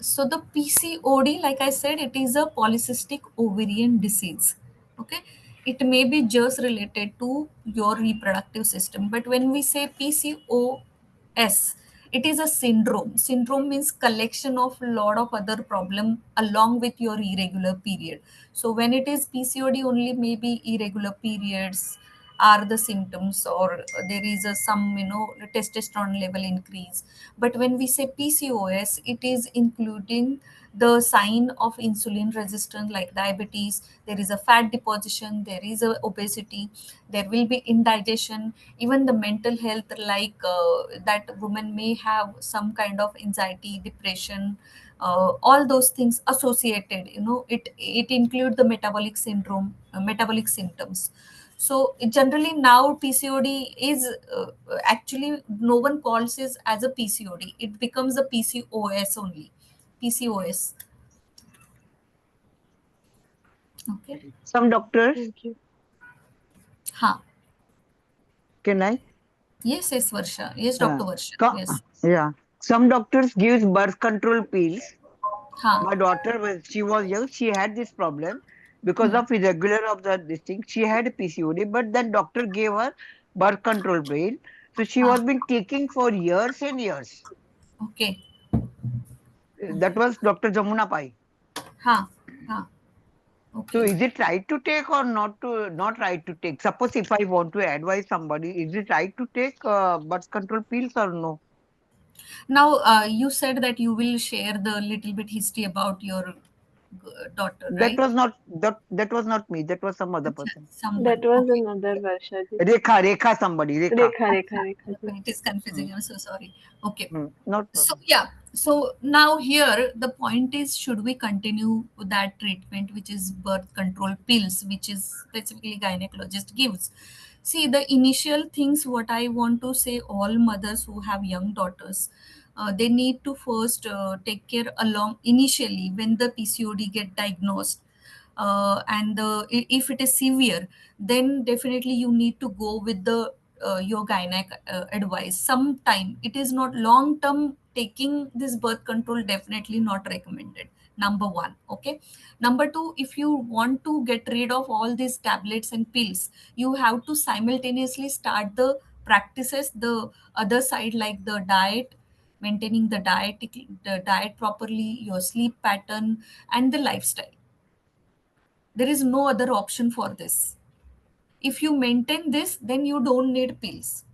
So the PCOD, like I said, it is a polycystic ovarian disease. Okay, it may be just related to your reproductive system, but when we say PCOS, it is a syndrome. Syndrome means collection of lot of other problem along with your irregular period. So when it is PCOD only, maybe irregular periods are the symptoms, or there is a some testosterone level increase. But when we say PCOS, it is including the sign of insulin resistance like diabetes. There is a fat deposition, there is a obesity, there will be indigestion, even the mental health, like that woman may have some kind of anxiety, depression, all those things associated. It include the metabolic syndrome, metabolic symptoms. So generally now PCOD is actually no one calls it as a PCOD. It becomes a PCOS only. PCOS. Okay. Some doctors, Thank you. Ha. can I? Yes, yes, Varsha. Yes, Uh, Dr. Varsha. co- Yes. yeah. Some doctors gives birth control pills. Ha. My daughter, when she was young, she had this problem because Hmm. of irregular of this thing. She had PCOD, but then doctor gave her birth control pill. So she Ha. was been taking for years and years. Okay. That was Dr. Jamuna Pai. Ha. Ha. So Okay. is it right to take or not right to take? Suppose if I want to advise somebody, is it right to take birth control pills or no? Now, you said that you will share the little bit history about your daughter, That right? was not me. That was some other Acha, person. That someone. was Okay. another Varsha ji. Rekha, somebody, Rekha. Rekha, Rekha, Acha. Rekha ji. It is Hmm. confusing. I'm so sorry. Okay. Not So problem. yeah, so now here the point is, should we continue with that treatment, which is birth control pills, which is specifically gynecologist gives? See, the initial things what I want to say, all mothers who have young daughters, they need to first take care along initially when the PCOD get diagnosed. And if it is severe, then definitely you need to go with the your gynec advice. Sometime it is not long term taking this birth control, definitely not recommended. Number one. Okay. Number two, if you want to get rid of all these tablets and pills, you have to simultaneously start the practices, the other side, like the diet, maintaining the diet properly, your sleep pattern, and the lifestyle. There is no other option for this. If you maintain this, then you don't need pills.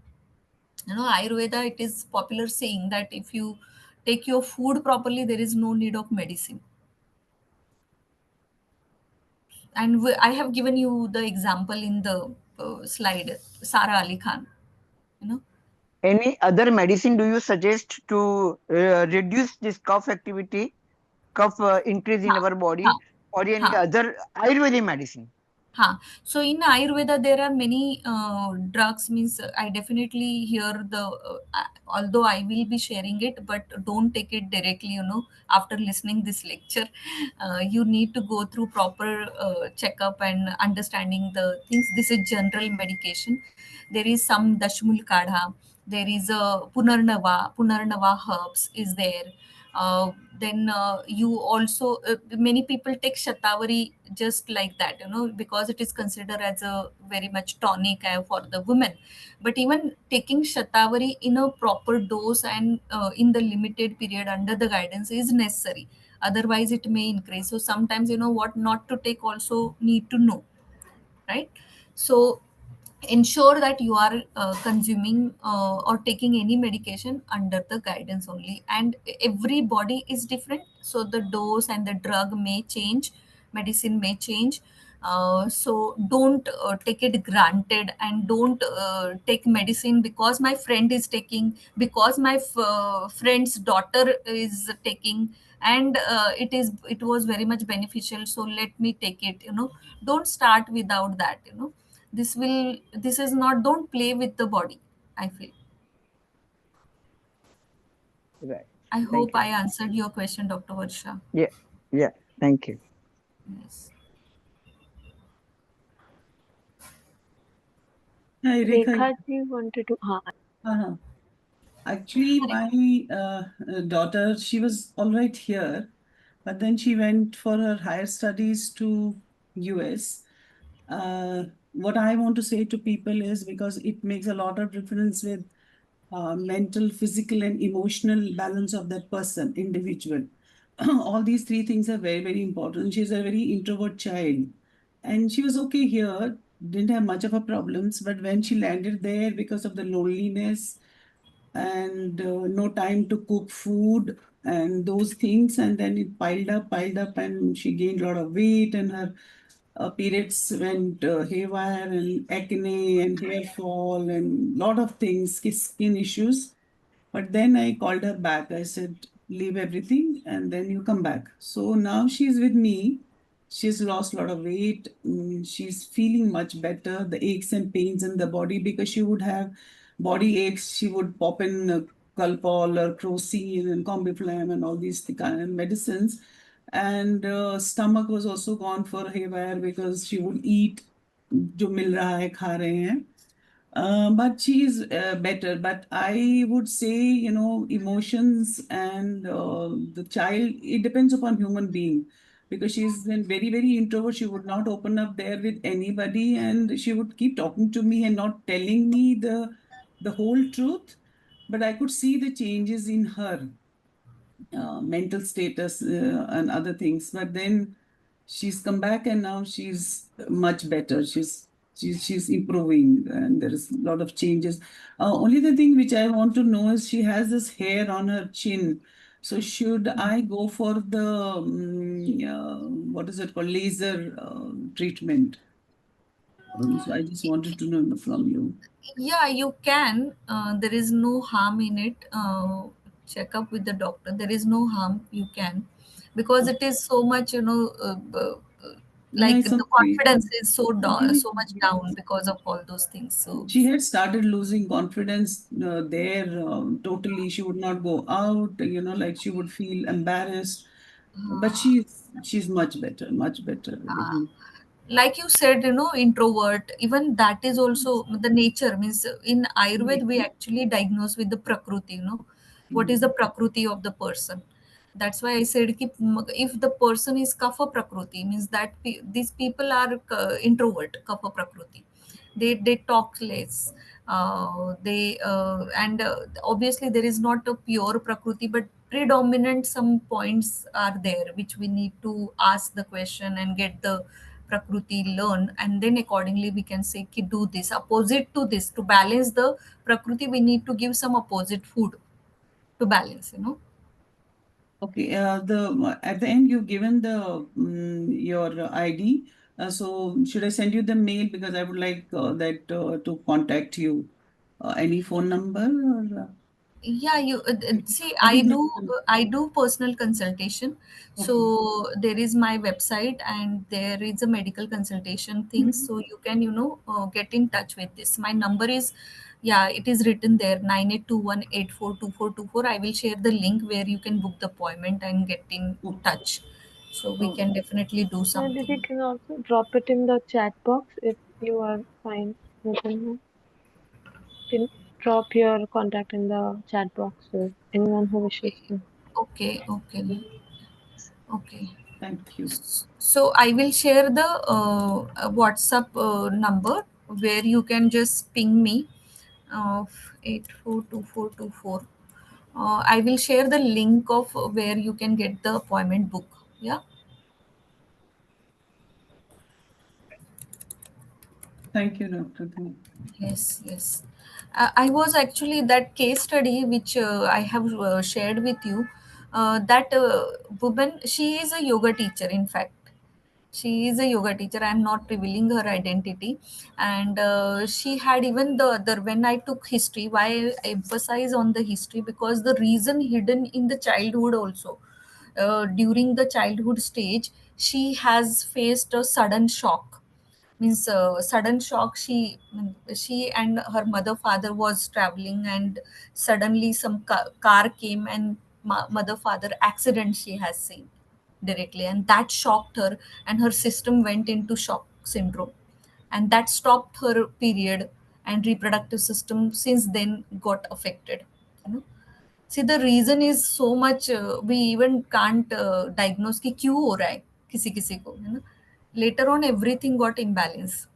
Ayurveda, it is popular saying that if you take your food properly, there is no need of medicine. And I have given you the example in the slide, Sara Ali Khan. You know, Any other medicine do you suggest to reduce this cough activity, cough increase in ha, our ha, body, or any ha. other Ayurvedic medicine? So in Ayurveda, there are many drugs. Means I definitely hear although I will be sharing it, but don't take it directly. After listening this lecture, you need to go through proper checkup and understanding the things. This is general medication. There is some Dashmul Kadha. There is a Punarnava herbs is there. Then you also many people take Shatavari just like that, because it is considered as a very much tonic for the women. But even taking Shatavari in a proper dose and in the limited period under the guidance is necessary. Otherwise, it may increase. So sometimes, what not to take also need to know, right? So ensure that you are consuming or taking any medication under the guidance only. And every body is different, so the dose and the drug may change, medicine may change. So don't take it granted, and don't take medicine because my friend is taking, because my friend's daughter is taking, and it was very much beneficial, so let me take it. Don't start without that. This is not, don't play with the body, I feel. Right. I Thank hope you. I answered your question, Dr. Varsha. Yeah. Yeah. Thank you. Yes. Hi, Rekha. Rekha ji wanted to. Uh-huh. Actually, my daughter, she was all right here, but then she went for her higher studies to US. What I want to say to people is, because it makes a lot of difference with mental, physical, and emotional balance of that person, individual. All these three things are very, very important. She's a very introvert child, and she was okay here, didn't have much of a problems. But when she landed there, because of the loneliness and no time to cook food and those things, and then it piled up, and she gained a lot of weight, and her periods went haywire, and acne and hair fall and lot of things, skin issues. But then I called her back. I said, leave everything and then you come back. So now she's with me. She's lost a lot of weight. She's feeling much better. The aches and pains in the body, because she would have body aches. She would pop in Calpol or Crocin and Combiflam and all these kind of medicines. And stomach was also gone for haywire, because she would eat जो मिल रहा है खा रहे हैं. But she is better. But I would say, emotions and the child, it depends upon human being. Because she's been very, very introvert. She would not open up there with anybody, and she would keep talking to me and not telling me the whole truth. But I could see the changes in her mental status and other things. But then she's come back, and now she's much better. She's improving, and there is a lot of changes. Only the thing which I want to know is, she has this hair on her chin. So should I go for the what is it called, laser treatment? So I just wanted to know from you. Yeah, you can. There is no harm in it. Check up with the doctor. There is no harm. You can, because it is so much, Yeah, like it's the okay. confidence is so much down because of all those things. So, She had started losing confidence there totally. She would not go out, like she would feel embarrassed. But she's much better, much better. like you said, introvert, even that is also the nature. Means in Ayurveda, we actually diagnose with the prakriti. What is the prakriti of the person? That's why I said ki if the person is kapha prakriti, means that these people are introvert kapha prakriti. They talk less. They and obviously there is not a pure prakriti, but predominant some points are there which we need to ask the question and get the prakriti learn, and then accordingly we can say ki do this opposite to this to balance the prakriti. We need to give some opposite food to balance, you know. Okay, the at the end you've given the your ID. So should I send you the mail because I would like that to contact you? Any phone number or Yeah, you see, I think I do personal consultation. So okay. there is my website and there is a medical consultation thing, so you can, you know, get in touch with this. My number is, yeah, it is written there, 9821842424. I will share the link where you can book the appointment and get in Okay. touch, so we Oh, can definitely do Did you something. can also drop it in the chat box if you are fine with it. Can drop your contact in the chat box for anyone who wishes Okay, to. okay, okay, okay. thank you. So I will share the WhatsApp number where you can just ping me, 842424. I will share the link of where you can get the appointment book. Yeah. Thank you, Dr. Dhani. Yes, yes. I was actually that case study which I have shared with you. That woman, she is a yoga teacher, in fact. She is a yoga teacher. I'm not revealing her identity. And she had even the other, when I took history, why I emphasize on the history, because the reason hidden in the childhood also. During the childhood stage, she has faced a sudden shock, means sudden shock. She and her mother father was traveling, and suddenly some car came, and mother father accident she has seen directly, and that shocked her, and her system went into shock syndrome, and that stopped her period, and reproductive system since then got affected, you know. See, the reason is so much, we even can't diagnose कि क्यों हो रहा है किसी किसी को, है ना. Later on everything got imbalance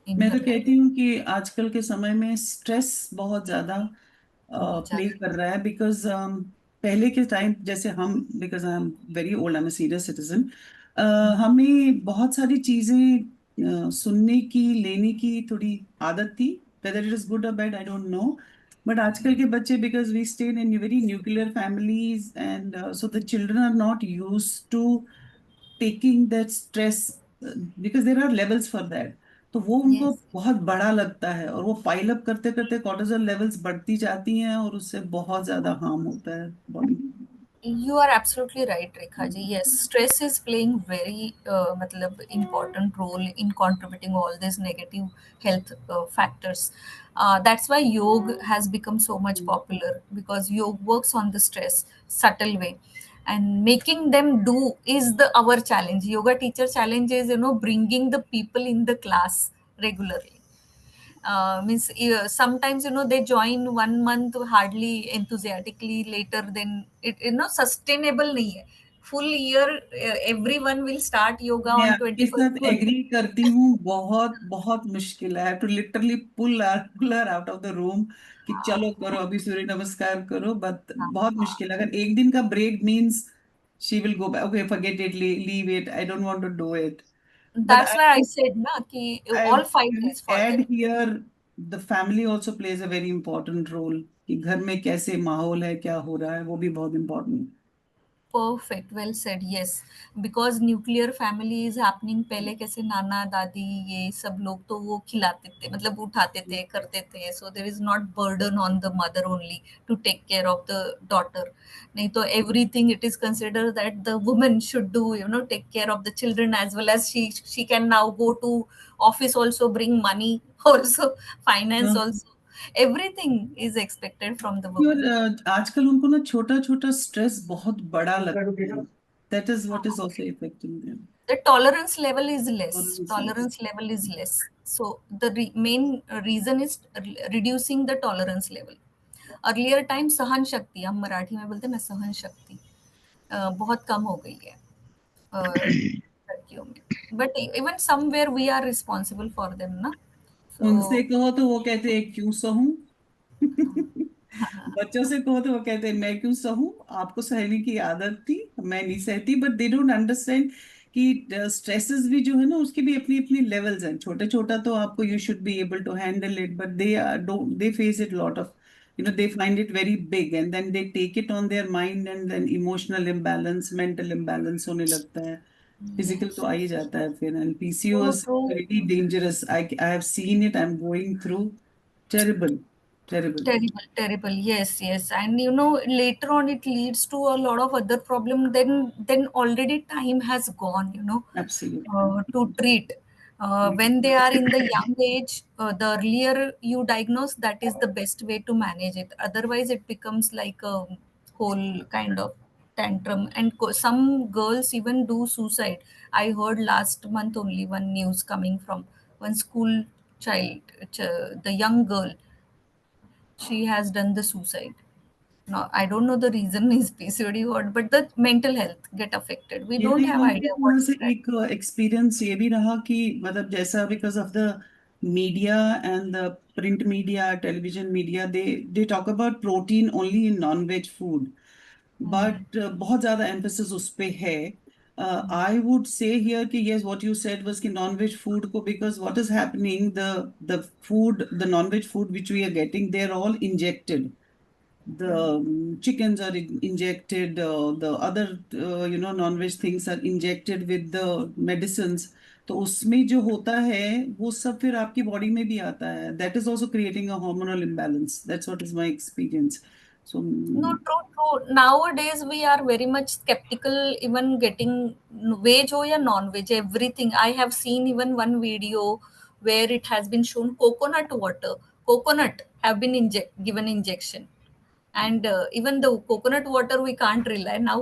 in मैं her तो life. कहती हूँ कि आजकल के समय में स्ट्रेस बहुत ज्यादा बहुत प्ले ज्यादा. कर रहा है बिकॉज पहले के टाइम जैसे हम because I am very old I am senior citizen हमें बहुत सारी चीजें सुनने की लेने की थोड़ी आदत थी वेदर इट इज गुड और bad I don't know but आजकल के बच्चे because we stayed in very nuclear families and so the children are not use to taking that stress because there are levels for that तो वो उनको Yes. बहुत बड़ा लगता है और वो पाइल अप करते करते कॉर्टिसोल लेवल्स बढ़ती जाती हैं और उससे बहुत ज्यादा हार्म होता है body You are absolutely right, Rekha ji. Yes, stress is playing very matlab important role in contributing all these negative health factors. That's why yoga has become so much popular, because yoga works on the stress subtle way, and making them do is the our challenge. Yoga teacher challenge is, you know, bringing the people in the class regularly. Means sometimes, you know, they join 1 month hardly enthusiastically, later then it, you know, sustainable nahi hai. Full year everyone will start yoga मैं on आपके 21st साथ June. Agree करती हूँ बहुत बहुत मुश्किल है to literally pull her out of the room कि चलो करो अभी सूर्य नमस्कार करो बट बहुत मुश्किल है अगर एक दिन का break means she will go back okay forget it leave it I don't want to do it but That's why I said na ki I all 5 days for add them. here the family also plays a very important role कि घर में कैसे माहौल है क्या हो रहा है वो भी बहुत important Perfect, well said. Yes, because nuclear family is happening. पहले कैसे नाना दादी ये सब लोग तो वो खिलाते थे, मतलब उठाते थे, करते थे. So there is not burden on the mother only to take care of the daughter. नहीं तो everything it is considered that the woman should do, you know, take care of the children, as well as she can now go to office also, bring money also, finance है also. Everything is expected from the और woman. आजकल उनको ना छोटा छोटा stress बहुत बड़ा लगता है that is what is also affecting them The tolerance level is less. और Tolerance level is less. So the main reason is reducing the tolerance level. Earlier time, सहन शक्ति, हम मराठी में बोलते हैं ना, सहन शक्ति. बहुत कम हो गई है लड़कियों में, but even somewhere we are responsible for them ना, उनसे सो कहो तो वो कहते हैं क्यों सहूं। बच्चों से कहो तो वो कहते हैं मैं क्यों सहूं, आपको सहने की आदत थी, मैं नहीं सहती। बट दे डोंट अंडरस्टैंड कि स्ट्रेसेस भी जो है ना उसकी भी अपनी अपनी लेवल्स हैं। छोटे छोटा तो आपको you should be able to handle it, but they face it lot of, they find it very big and then they take it on their mind and then emotional imbalance, mental imbalance होने लगता है। Physical तो आ ही जाता है फिर। And true PCOS true very dangerous, I have seen it, I am going through terrible, terrible. Terrible, terrible. Yes, yes. And you know, later on it leads to a lot of other problem. Then already time has gone, Absolutely. to treat. When they are in the young age, the earlier you diagnose, that is the best way to manage it. Otherwise, it becomes like a whole kind of tantrum. And some girls even do suicide. I heard last month only one news coming from one school child, the young girl, she has done the suicide. Now I don't know the reason is PCOD what, but the mental health get affected. We don't have मेरे idea what यहाँ से is that. एक experience ये भी रहा कि मतलब जैसा because of the media and the print media, television media, they talk about protein only in non veg food, but बहुत ज्यादा एम्फेसिस उस पे है। आई वुड से हियर कि yes what you said was कि नॉन वेज फूड को, because what is happening, the food, the non veg food which we are getting, they are all injected. The chickens are injected, the other non-veg things are injected with the medicines। तो उसमें जो होता है वो सब फिर आपकी body में भी आता है, that is also creating a hormonal imbalance, that's what is my experience। so No, true, true. Nowadays we are very much skeptical, even getting veg or non-veg, everything. I have seen even one video where it has been shown coconut water, coconut have been given injection, and even the coconut water we can't rely now.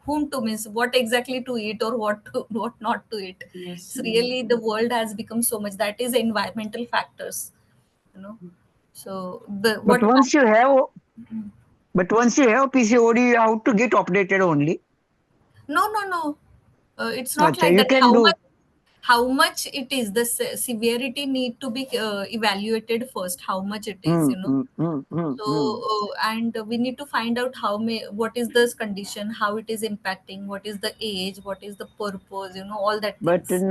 Whom to miss, what exactly to eat or what to, what not to eat. yes, It's really the world has become so much. That is environmental factors, you know. So the But what once you have, but once you have PCOD, you have to get operated only. No, no, no. It's not Acha, like you that. can do. How much it is, the severity need to be evaluated first. How much it is, Hmm, hmm, hmm, hmm, So hmm. and we need to find out what is this condition, how it is impacting, what is the age, what is the purpose, all that But things.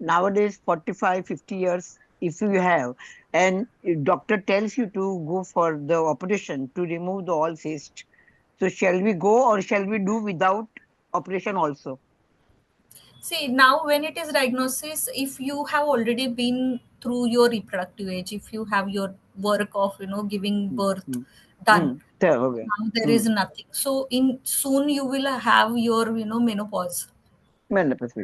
nowadays, 45, 50 years, if you have, and doctor tells you to go for the operation to remove the all cyst, so shall we go or shall we do without operation also? See, now when it is diagnosis, if you have already been through your reproductive age, if you have your work of giving Hmm, birth hmm, done, hmm. So, okay. now there Hmm. is nothing. So in soon you will have your menopause. Menopause.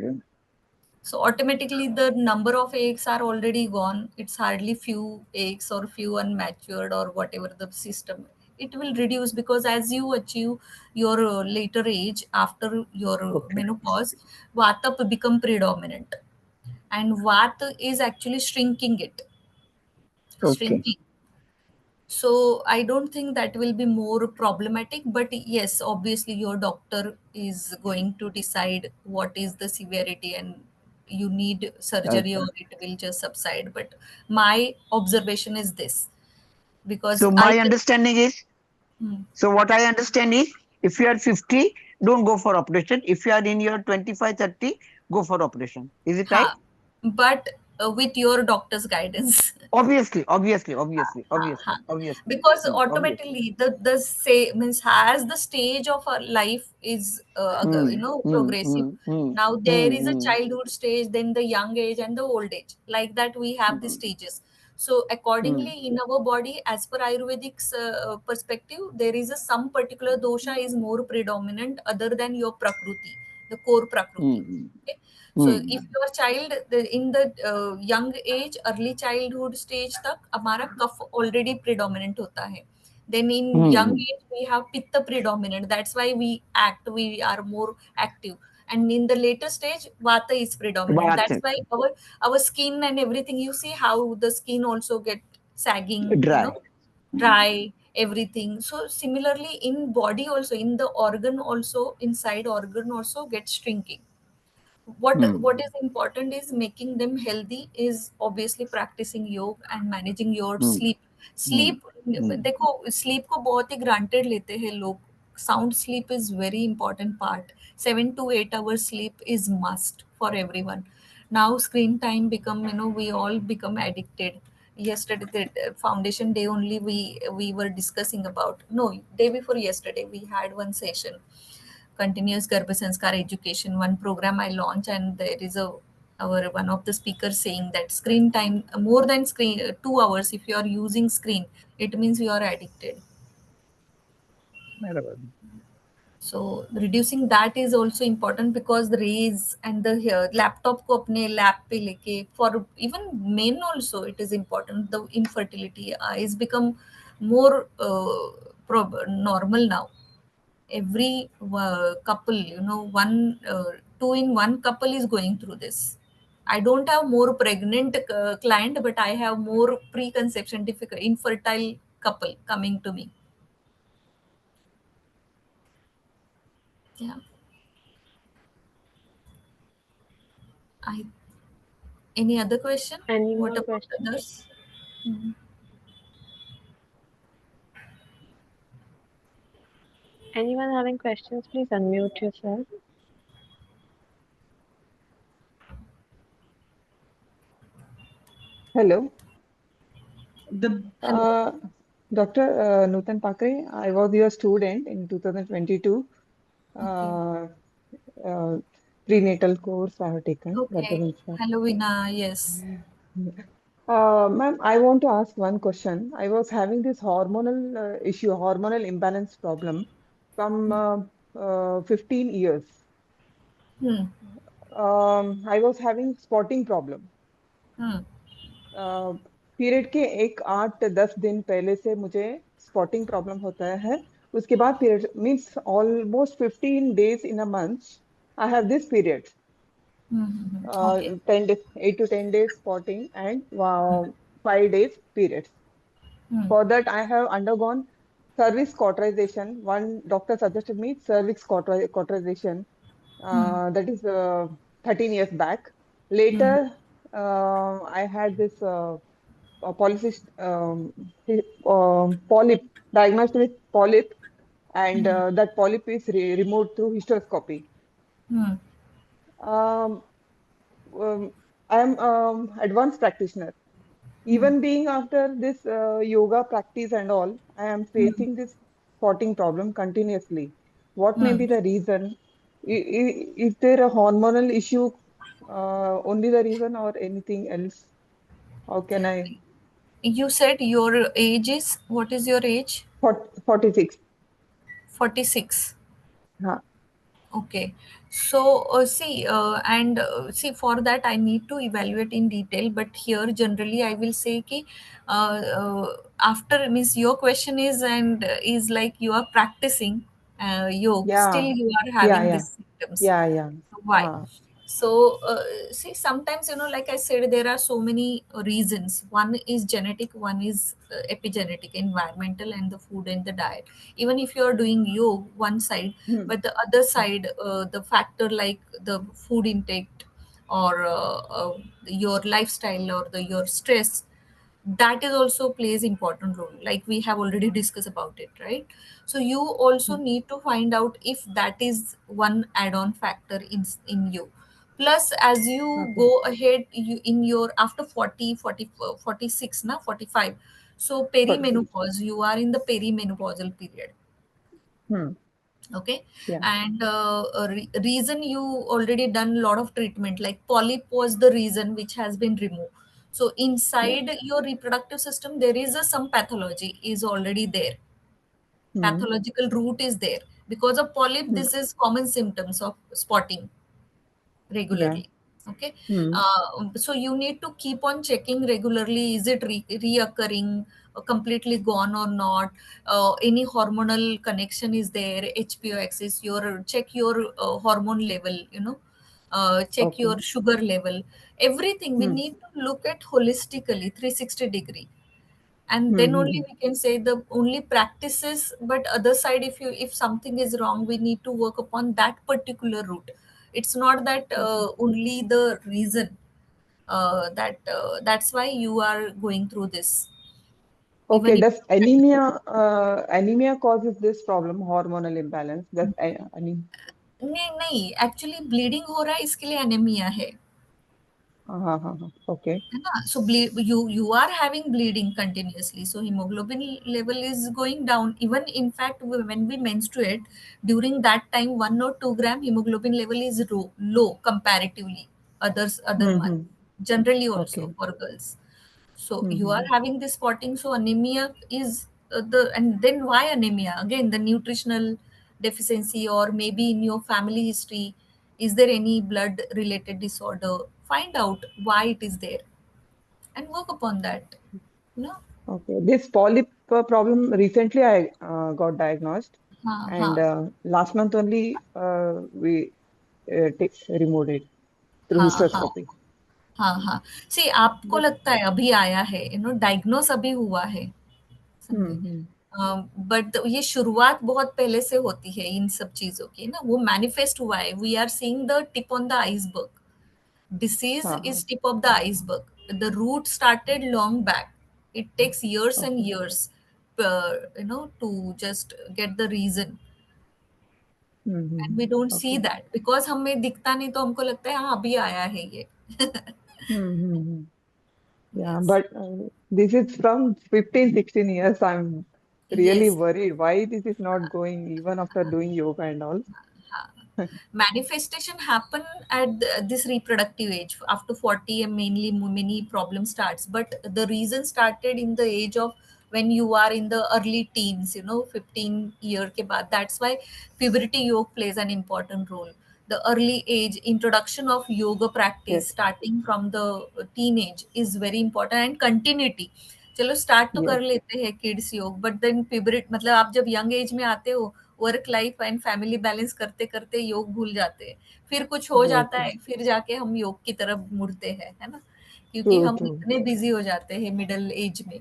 So automatically the number of eggs are already gone. It's hardly few eggs or few unmatured or whatever the system. It will reduce because as you achieve your later age after your Okay. menopause, vata become predominant, and vata is actually shrinking it, Okay. shrinking. So I don't think that will be more problematic, but yes, obviously your doctor is going to decide what is the severity and you need surgery or Okay. it will just subside. But my observation is this, because So I my can. understanding is, Hmm. so what I understand is, if you are 50, don't go for operation. If you are in your 25, 30, go for operation. Is it right? Ha, but with your doctor's guidance. Obviously, obviously, obviously, Ha, obviously, ha. obviously, Because obviously. automatically the say means as the stage of our life is Hmm, hmm, progressive. hmm, hmm, Now there hmm, is a hmm, childhood stage, then the young age and the old age, like that we have the hmm, stages. So hmm, accordingly in our body, as per Ayurvedic's perspective, there is a some particular dosha is more predominant other than your prakruti, the core hmm, prakruti. hmm, Okay? So hmm, if your child in the young age, early childhood stage तक हमारा कफ already predominant होता है. Then in young hmm. age we have pitta predominant. That's why we are more active. And in the later stage, vata is predominant. Bath That's why our skin and everything. You see how the skin also get sagging, dry. dry. everything. So similarly in body also, in the organ also, inside organ also gets shrinking. What is important is making them healthy, is obviously practicing yoga and managing your sleep. sleep देखो sleep को बहुत ही granted लेते हैं लोग. Sound sleep is very important part. 7 to 8 hours sleep is must for everyone. Now screen time become, we all become addicted. Yesterday, the foundation day only, we were discussing about, no, day before yesterday we had one session, continuous Garbha Sanskar education, one program I launched, and there is our one of the speakers saying that screen time, more than screen 2 hours, if you are using screen, it means you are addicted. बराबर. So reducing that is also important, because the rays and the laptop को अपने lap पे लेके, for even men also it is important. The infertility is become more normal now. Every couple, one two in one couple is going through this. I don't have more pregnant client, but I have more preconception difficult infertile couple coming to me. Yeah. I Any other question? Any What more about questions? others? Mhm. Anyone having questions, please unmute yourself. Hello, The Hello. Dr. Nutan Pakre. I was your student in 2022. Okay. Uh, uh, Prenatal course I have taken, Okay. Garbhasanskar. Hello, Vina. Yes. Ma'am, I want to ask one question. I was having this hormonal issue, hormonal imbalance problem from 15 years. Hmm. I was having spotting problem. Hmm. Period के 8-10 दिन पहले से मुझे spotting problem होता है. उसके बाद period means almost 15 days in a month I have this period. Hmm. Hmm. Hmm. Okay. 10 days, 8 to 10 days spotting and 5 days periods. Hmm. For that I have undergone cervix cauterization. One doctor suggested me cervix cauterization. Hmm. That is 13 years back. Hmm. Later, I had this polycyst, polyp, diagnosed with polyp, and Hmm. that polyp is removed through hysteroscopy. Hmm. Um, I am advanced practitioner. Hmm. Even being after this yoga practice and all, I am Hmm. facing this spotting problem continuously. What may Hmm. be the reason? Is there a hormonal issue only the reason or anything else? How can I? You said your age is, what is your age? 46. 46. Huh. Okay. So, see, for that I need to evaluate in detail. But here, generally, I will say ki, after, means your question is, and is like you are practicing yoga, still Yeah, you are yeah, having yeah, these symptoms. yeah, yeah. Why? Huh. So, see, sometimes, like I said, there are so many reasons. One is genetic, one is epigenetic, environmental, and the food and the diet. Even if you are doing yoga, one side, Hmm. but the other side, the factor like the food intake, or your lifestyle, or your stress, that is also plays important role, like we have already discussed about it, right? So you also Hmm. need to find out if that is one add-on factor in you. Plus, as you Okay. go ahead, you in your after 40, 40, 46 na 45, so 46. perimenopause, you are in the perimenopausal period. Hmm. Okay. Yeah, And reason, you already done a lot of treatment, like polyp was the reason which has been removed. So yeah. inside your reproductive system there is some pathology is already there. Hmm. Pathological root is there. Because of polyp, Hmm. this is common symptoms of spotting Yeah. regularly. Okay. Hmm. So you need to keep on checking regularly, is it reoccurring, completely gone or not, any hormonal connection is there, HPO axis, your check your hormone level, check Okay. your sugar level, everything we Hmm. need to look at holistically 360 degree. and then only we can say the only practices. But other side, if something is wrong, we need to work upon that particular route. It's not that only the reason that's why you are going through this. Okay, Even if does anemia causes this problem, hormonal imbalance? Does anemia? नहीं actually bleeding हो रहा है इसके लिए anaemia है हाँ, okay. है ना. So you are having bleeding continuously, so hemoglobin level is going down. Even in fact, when we menstruate, during that time 1 or 2 gram hemoglobin level is low comparatively other month, generally also Okay. for girls. So you are having this spotting, so anemia is and then why anemia? Again, the nutritional deficiency, or maybe in your family history, is there any blood related disorder? Find out why it is there and work upon that. No. Okay. This polyp problem recently I got diagnosed, हाँ and हाँ last month only we removed it through हाँ हाँ hysteroscopy. हाँ. सी आपको But लगता है अभी आया है, डायग्नोस अभी हुआ है, समझे. hmm. बट ये शुरुआत बहुत पहले से होती है इन सब चीजों की ना. वो मैनिफेस्ट हुआ है. We are seeing the tip on the iceberg. Disease is हाँ, tip of the iceberg. The root started long back. It takes years and okay. years, to just get the reason. And we don't see Okay. that because हमें दिखता नहीं, तो हमको लगता है हाँ अभी आया है ये. Yeah, Yes, but this is from 15, 16 years. I'm really yes. worried why this is not going even after doing yoga and all. Manifestation happen at this reproductive age after 40, and mainly many problem starts, but the reason started in the age of when you are in the early teens, 15 year ke baad. That's why puberty yoga plays an important role. The early age introduction of yoga practice Yes, starting from the teenage is very important, and continuity. चलो start तो yes, कर लेते हैं kids योग, but then पिबरिट मतलब आप जब young age में आते हो, work life and family balance करते करते योग भूल जाते हैं. फिर कुछ हो yes, जाता yes. है, फिर जाके हम योग की तरफ मुड़ते हैं, है ना, क्योंकि True, हम true. इतने बिजी हो जाते हैं मिडिल एज में.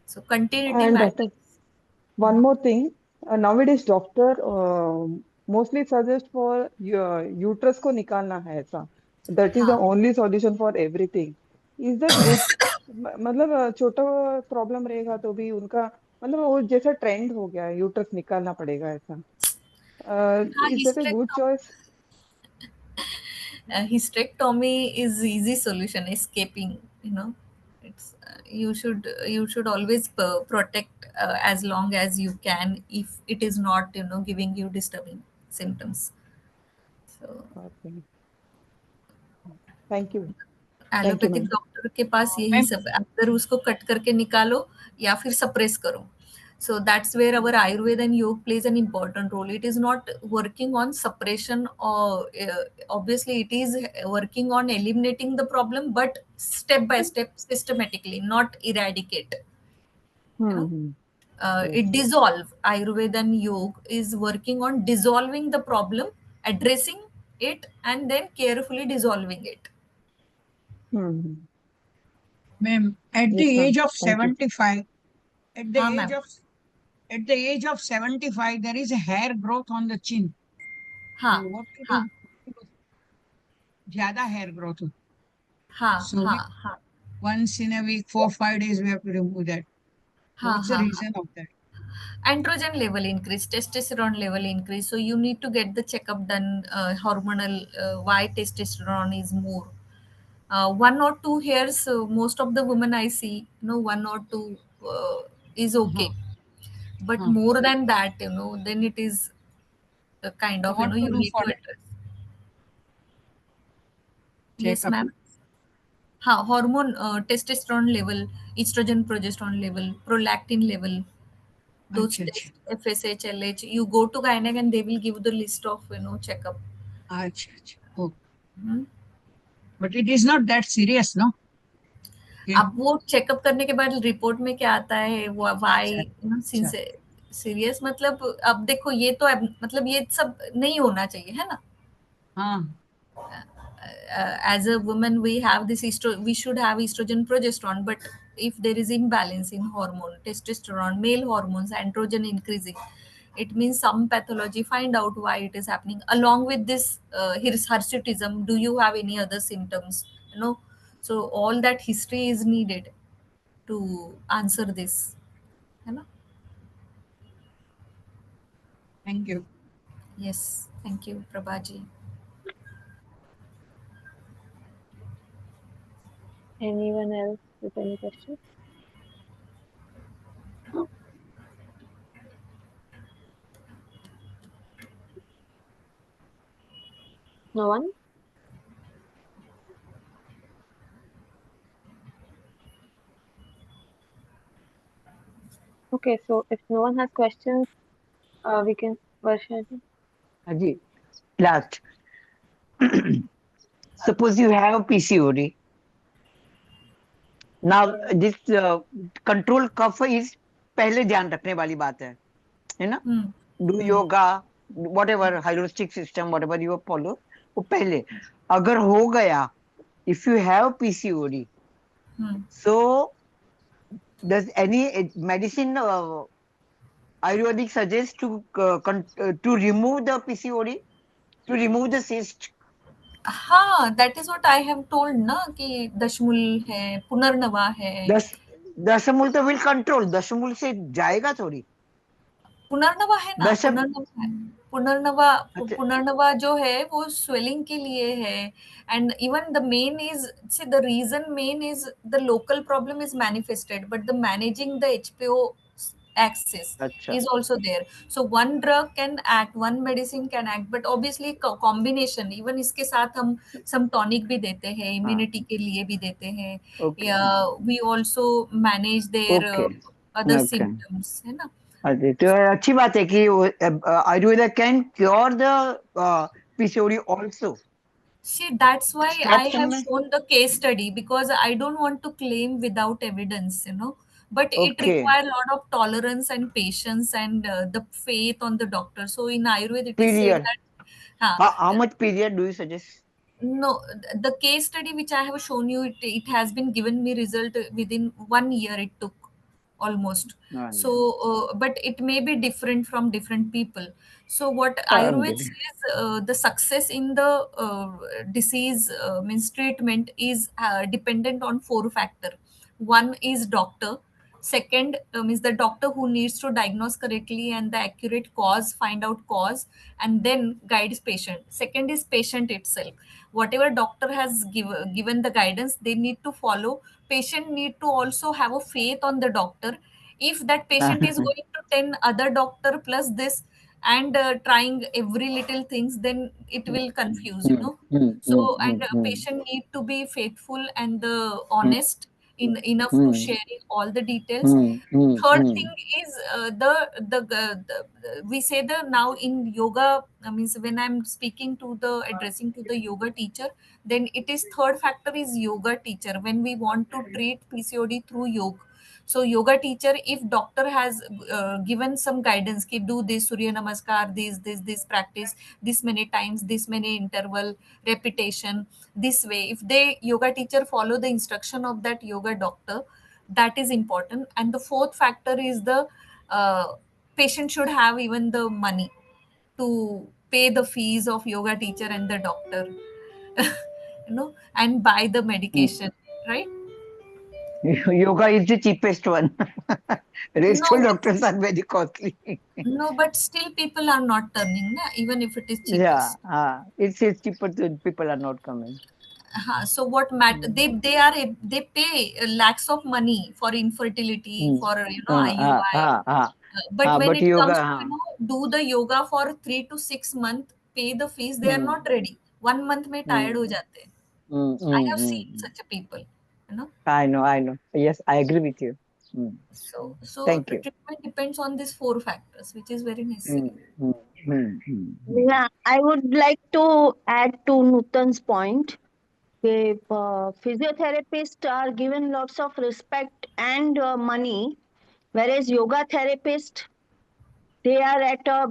So continuity And matters. one more thing, nowadays doctor mostly suggest for uterus को निकालना है ऐसा. That is the हाँ only solution for everything. Is that good? मतलब छोटा प्रॉब्लम रहेगा तो भी उनका मतलब वो जैसा ट्रेंड हो गया है यूट्रस निकालना पड़ेगा ऐसा. हाँ. Is that a good choice? Hysterectomy is easy solution escaping, it's you should always protect as long as you can, if it is not giving you disturbing symptoms. So Okay. Thank you. Thank you, allopathic ma'am. Doctor के पास यही ma'am सब है. अगर उसको cut करके निकालो या फिर सप्रेस करो. So that's where our Ayurveda and yoga plays an important role. It is not working on suppression, or obviously it is working on eliminating the problem, but step by step, systematically, not eradicate. You know, Hmm. Yes. it dissolve. Ayurveda and yoga is working on dissolving the problem, addressing it, and then carefully dissolving it. Hmm. Ma'am at the Yes, ma'am. age of Thank you. 75 at the हाँ age ma'am. of at the age of 75 there is a hair growth on the chin. हाँ What to हाँ do? ज्यादा hair growth. हाँ So हाँ we, हाँ once in a week, 4 5 days we have to remove that. हाँ What's the हाँ reason of that? androgen level increase, testosterone level increase, so you need to get the checkup done, hormonal, why testosterone is more. 1 or 2 hairs, most of the women I see, 1 or 2 is Uh-huh. okay, but Uh. more than that, then it is kind So of, what to you do need for to address. Yes checkup? ma'am. हाँ, hormone, testosterone level, estrogen progesterone level, prolactin level, those अच्छा अच्छा tests, FSH, LH, you go to gynec and they will give the list of checkup. अच्छा अच्छा. Oh, hmm. but it is not that serious, no? Okay. अब वो checkup करने के बाद report में क्या आता है, अच्छा वाई अच्छा. सीरियस, मतलब अब देखो ये तो मतलब ये सब नहीं होना चाहिए, है ना. हाँ. As a woman we have this we should have estrogen progesterone, but if there is imbalance in hormone, testosterone, male hormones, androgen increasing, it means some pathology. Find out why it is happening. Along with this, hirsutism, do you have any other symptoms? So all that history is needed to answer this. You know? Thank you. Yes, thank you, Prabhaji. Anyone else with any questions? No one? Okay, so if no one has questions, we can Varsha ji. Haji, last. Suppose you have PCOD. Now, this control cough is पहले ध्यान रखने वाली बात है ना? Do yoga, whatever holistic system, whatever you follow, वो पहले. अगर हो गया, if you have PCOD, so does any medicine Ayurvedic suggest to remove the PCOD, to remove the cyst? हाँ, that is what I have told ना कि दशमूल है, पुनर्नवा है. दशमूल तो will control, दशमूल से जाएगा थोड़ी. पुनर्नवा है ना, पुनर्नवा है. पुनर्नवा जो है वो स्वेलिंग के लिए है. And even the main is, see, the reason main is the local problem is manifested, but the managing the HPO axis is also there. So one drug can act, one medicine can act, but obviously combination. Even इसके साथ हम some tonic भी देते हैं, immunity के लिए भी देते हैं. Yeah, we also manage their other symptoms, है ना? तो अच्छी बात है कि Ayurveda can cure the PCOD also. See, that's why I have shown the case study, because I don't want to claim without evidence, but it requires a lot of tolerance and patience and the faith on the doctor. So in Ayurveda, it is said that how much period do you suggest? No, the case study which I have shown you, it has been given me result within 1 year. It took almost. So, but it may be different from different people. So, what Ayurveda says, the success in the disease means treatment is dependent on 4 factors. One is doctor. Second is the doctor who needs to diagnose correctly and the accurate cause, find out cause, and then guides patient. Second is patient itself. Whatever doctor has given the guidance, they need to follow. Patient need to also have a faith on the doctor. If that patient is going to 10 other doctor plus this and trying every little things, then it will confuse. So, and a patient need to be faithful and honest enough to sharing all the details. Third thing is we say the now in yoga, means when I'm speaking to the addressing to the yoga teacher, then it is third factor is yoga teacher when we want to treat PCOD through yoga. So yoga teacher, if doctor has given some guidance, ki do this Surya Namaskar, this practice, this many times, this many interval, repetition, this way. If they yoga teacher follow the instruction of that yoga doctor, that is important. And the fourth factor is the patient should have even the money to pay the fees of yoga teacher and the doctor, and buy the medication, right? Yoga is the cheapest one. Rest all doctors are very costly. No, but still people are not turning, na, even if it is cheapest. Yeah, it's cheaper. People are not coming. So what matter? They pay lakhs of money for infertility, for IUI. But when it comes to do the yoga for 3 to 6 months, pay the fees, they are not ready. 1 month में tired हो जाते हैं. I have seen such a people. I know. Yes, I agree with you. So Thank you. treatment depends on these 4 factors, which is very necessary. Yeah, I would like to add to Nutan's point. Physiotherapists are given lots of respect and money, whereas yoga therapists, they are at a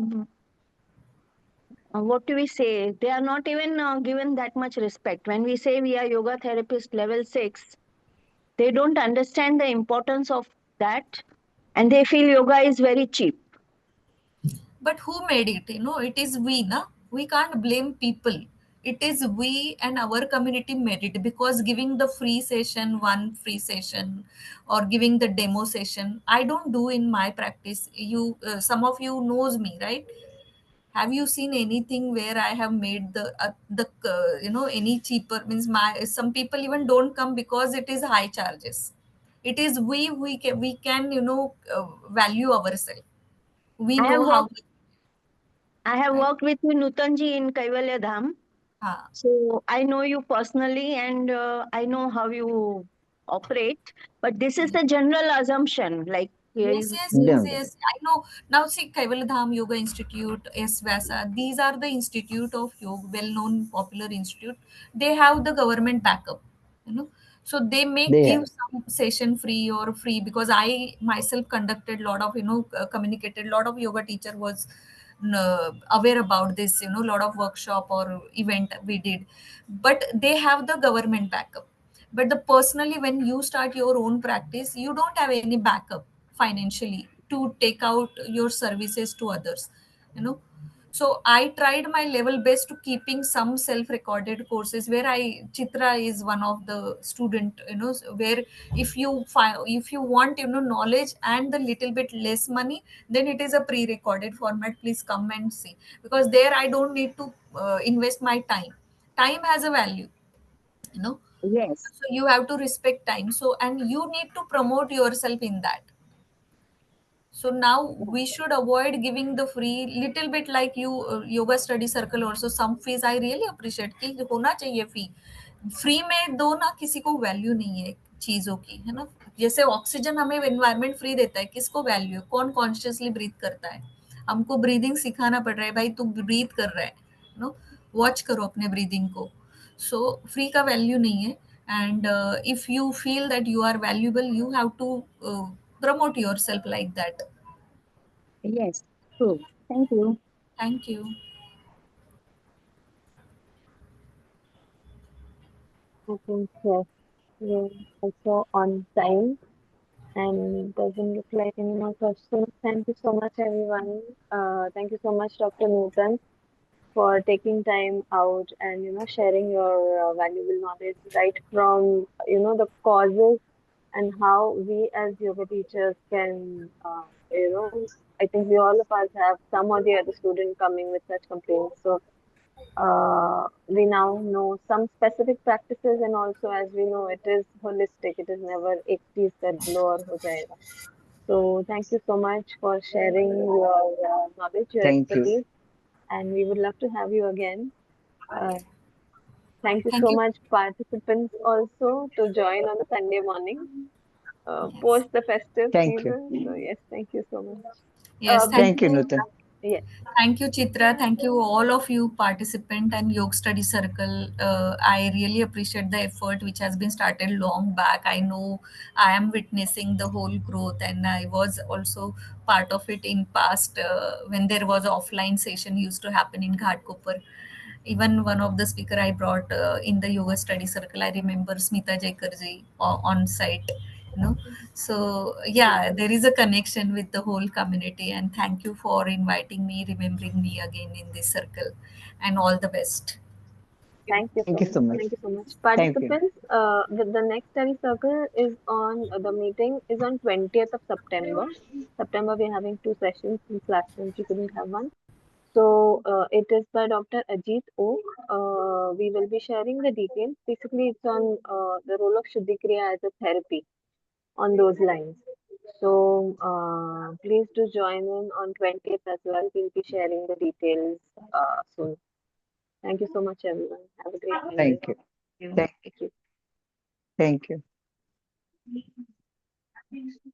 what do we say? They are not even given that much respect. When we say we are yoga therapist level 6, They don't understand the importance of that, and they feel yoga is very cheap. But who made it? It is we, na? We can't blame people. It is we and our community made it, because giving the free session, one free session, or giving the demo session, I don't do in my practice. Some of you knows me, right? Have you seen anything where I have made any cheaper? Means my some people even don't come because it is high charges. It is we can value ourselves. We I have know how. worked, I have worked with you, Nutanji, in Kaivalya Dham. Huh. So I know you personally, and I know how you operate. But this is the general assumption. Like, Yes, is yes, yes, Yeah. yes. I know. Now, see, Kaivaladham Yoga Institute, S. Vyasa, these are the institute of yoga, well-known, popular institute. They have the government backup, you know. So they may They give have. some session free or free, because I myself conducted lot of, communicated lot of yoga teacher was aware about this, lot of workshop or event we did, but they have the government backup. But the personally, when you start your own practice, you don't have any backup financially to take out your services to others, you know. So I tried my level best to keeping some self recorded courses, where Chitra is one of the student, where if you want, knowledge and the little bit less money, then it is a pre recorded format. Please come and see, because there I don't need to invest my time. Time has a value, you know. yes, So you have to respect time, so and you need to promote yourself in that. So now we should avoid giving the free, little bit like you, yoga study circle also, some fees I really appreciate कि होना चाहिए fee. Free में दो ना, किसी को value नहीं है चीजों की, है ना. जैसे ऑक्सीजन हमें एनवायरनमेंट फ्री देता है, किसको वैल्यू है? कौन कॉन्शियसली ब्रीथ करता है? हमको ब्रीदिंग सिखाना पड़ रहा है, भाई तू ब्रीथ कर रहा है, नो, वॉच करो अपने ब्रीदिंग को. सो फ्री का वैल्यू नहीं है. And if you feel that you are valuable, you have to promote yourself like that. yes, true. Thank you. Thank you. I think yes, we're also on time and doesn't look like any more questions. Thank you so much, everyone. Thank you so much, Dr. Newton, for taking time out and sharing your valuable knowledge right from the causes and how we as yoga teachers can I think we all of us have some or the other student coming with such complaints. So we now know some specific practices, and also as we know it is holistic, it is never ek cheez kar lo aur ho jayega. So thank you so much for sharing your knowledge, your Thank you. expertise, and we would love to have you again. uh, Thank you Thank so you. much participants also to join on a Sunday morning Yes. post the festive Thank you. season. So yes, thank you so much. Yes, Thank you, Before, Nutan. yes, thank you, Chitra. Thank you, all of you participant and Yoga Study Circle. I really appreciate the effort which has been started long back. I know I am witnessing the whole growth, and I was also part of it in past, when there was an offline session used to happen in Ghatkopar. Even one of the speaker I brought in the Yoga Study Circle, I remember Smita Jaikarji on site. So yeah, there is a connection with the whole community, and thank you for inviting me, remembering me again in this circle, and all the best. thank you Thank so you much. so much. Thank you so much. Thank you. Participants, with the next study circle is on the meeting is on 20th of September. September we're having two sessions since last month we couldn't have one. So it is by Dr. Ajit Oak. We will be sharing the details. Basically, it's on the role of Shuddhi Kriya as a therapy on those lines. So please do join in on 20th as well. We'll be sharing the details soon. Thank you so much, everyone. Have a great evening. Thank you. Thank Thank you. thank you.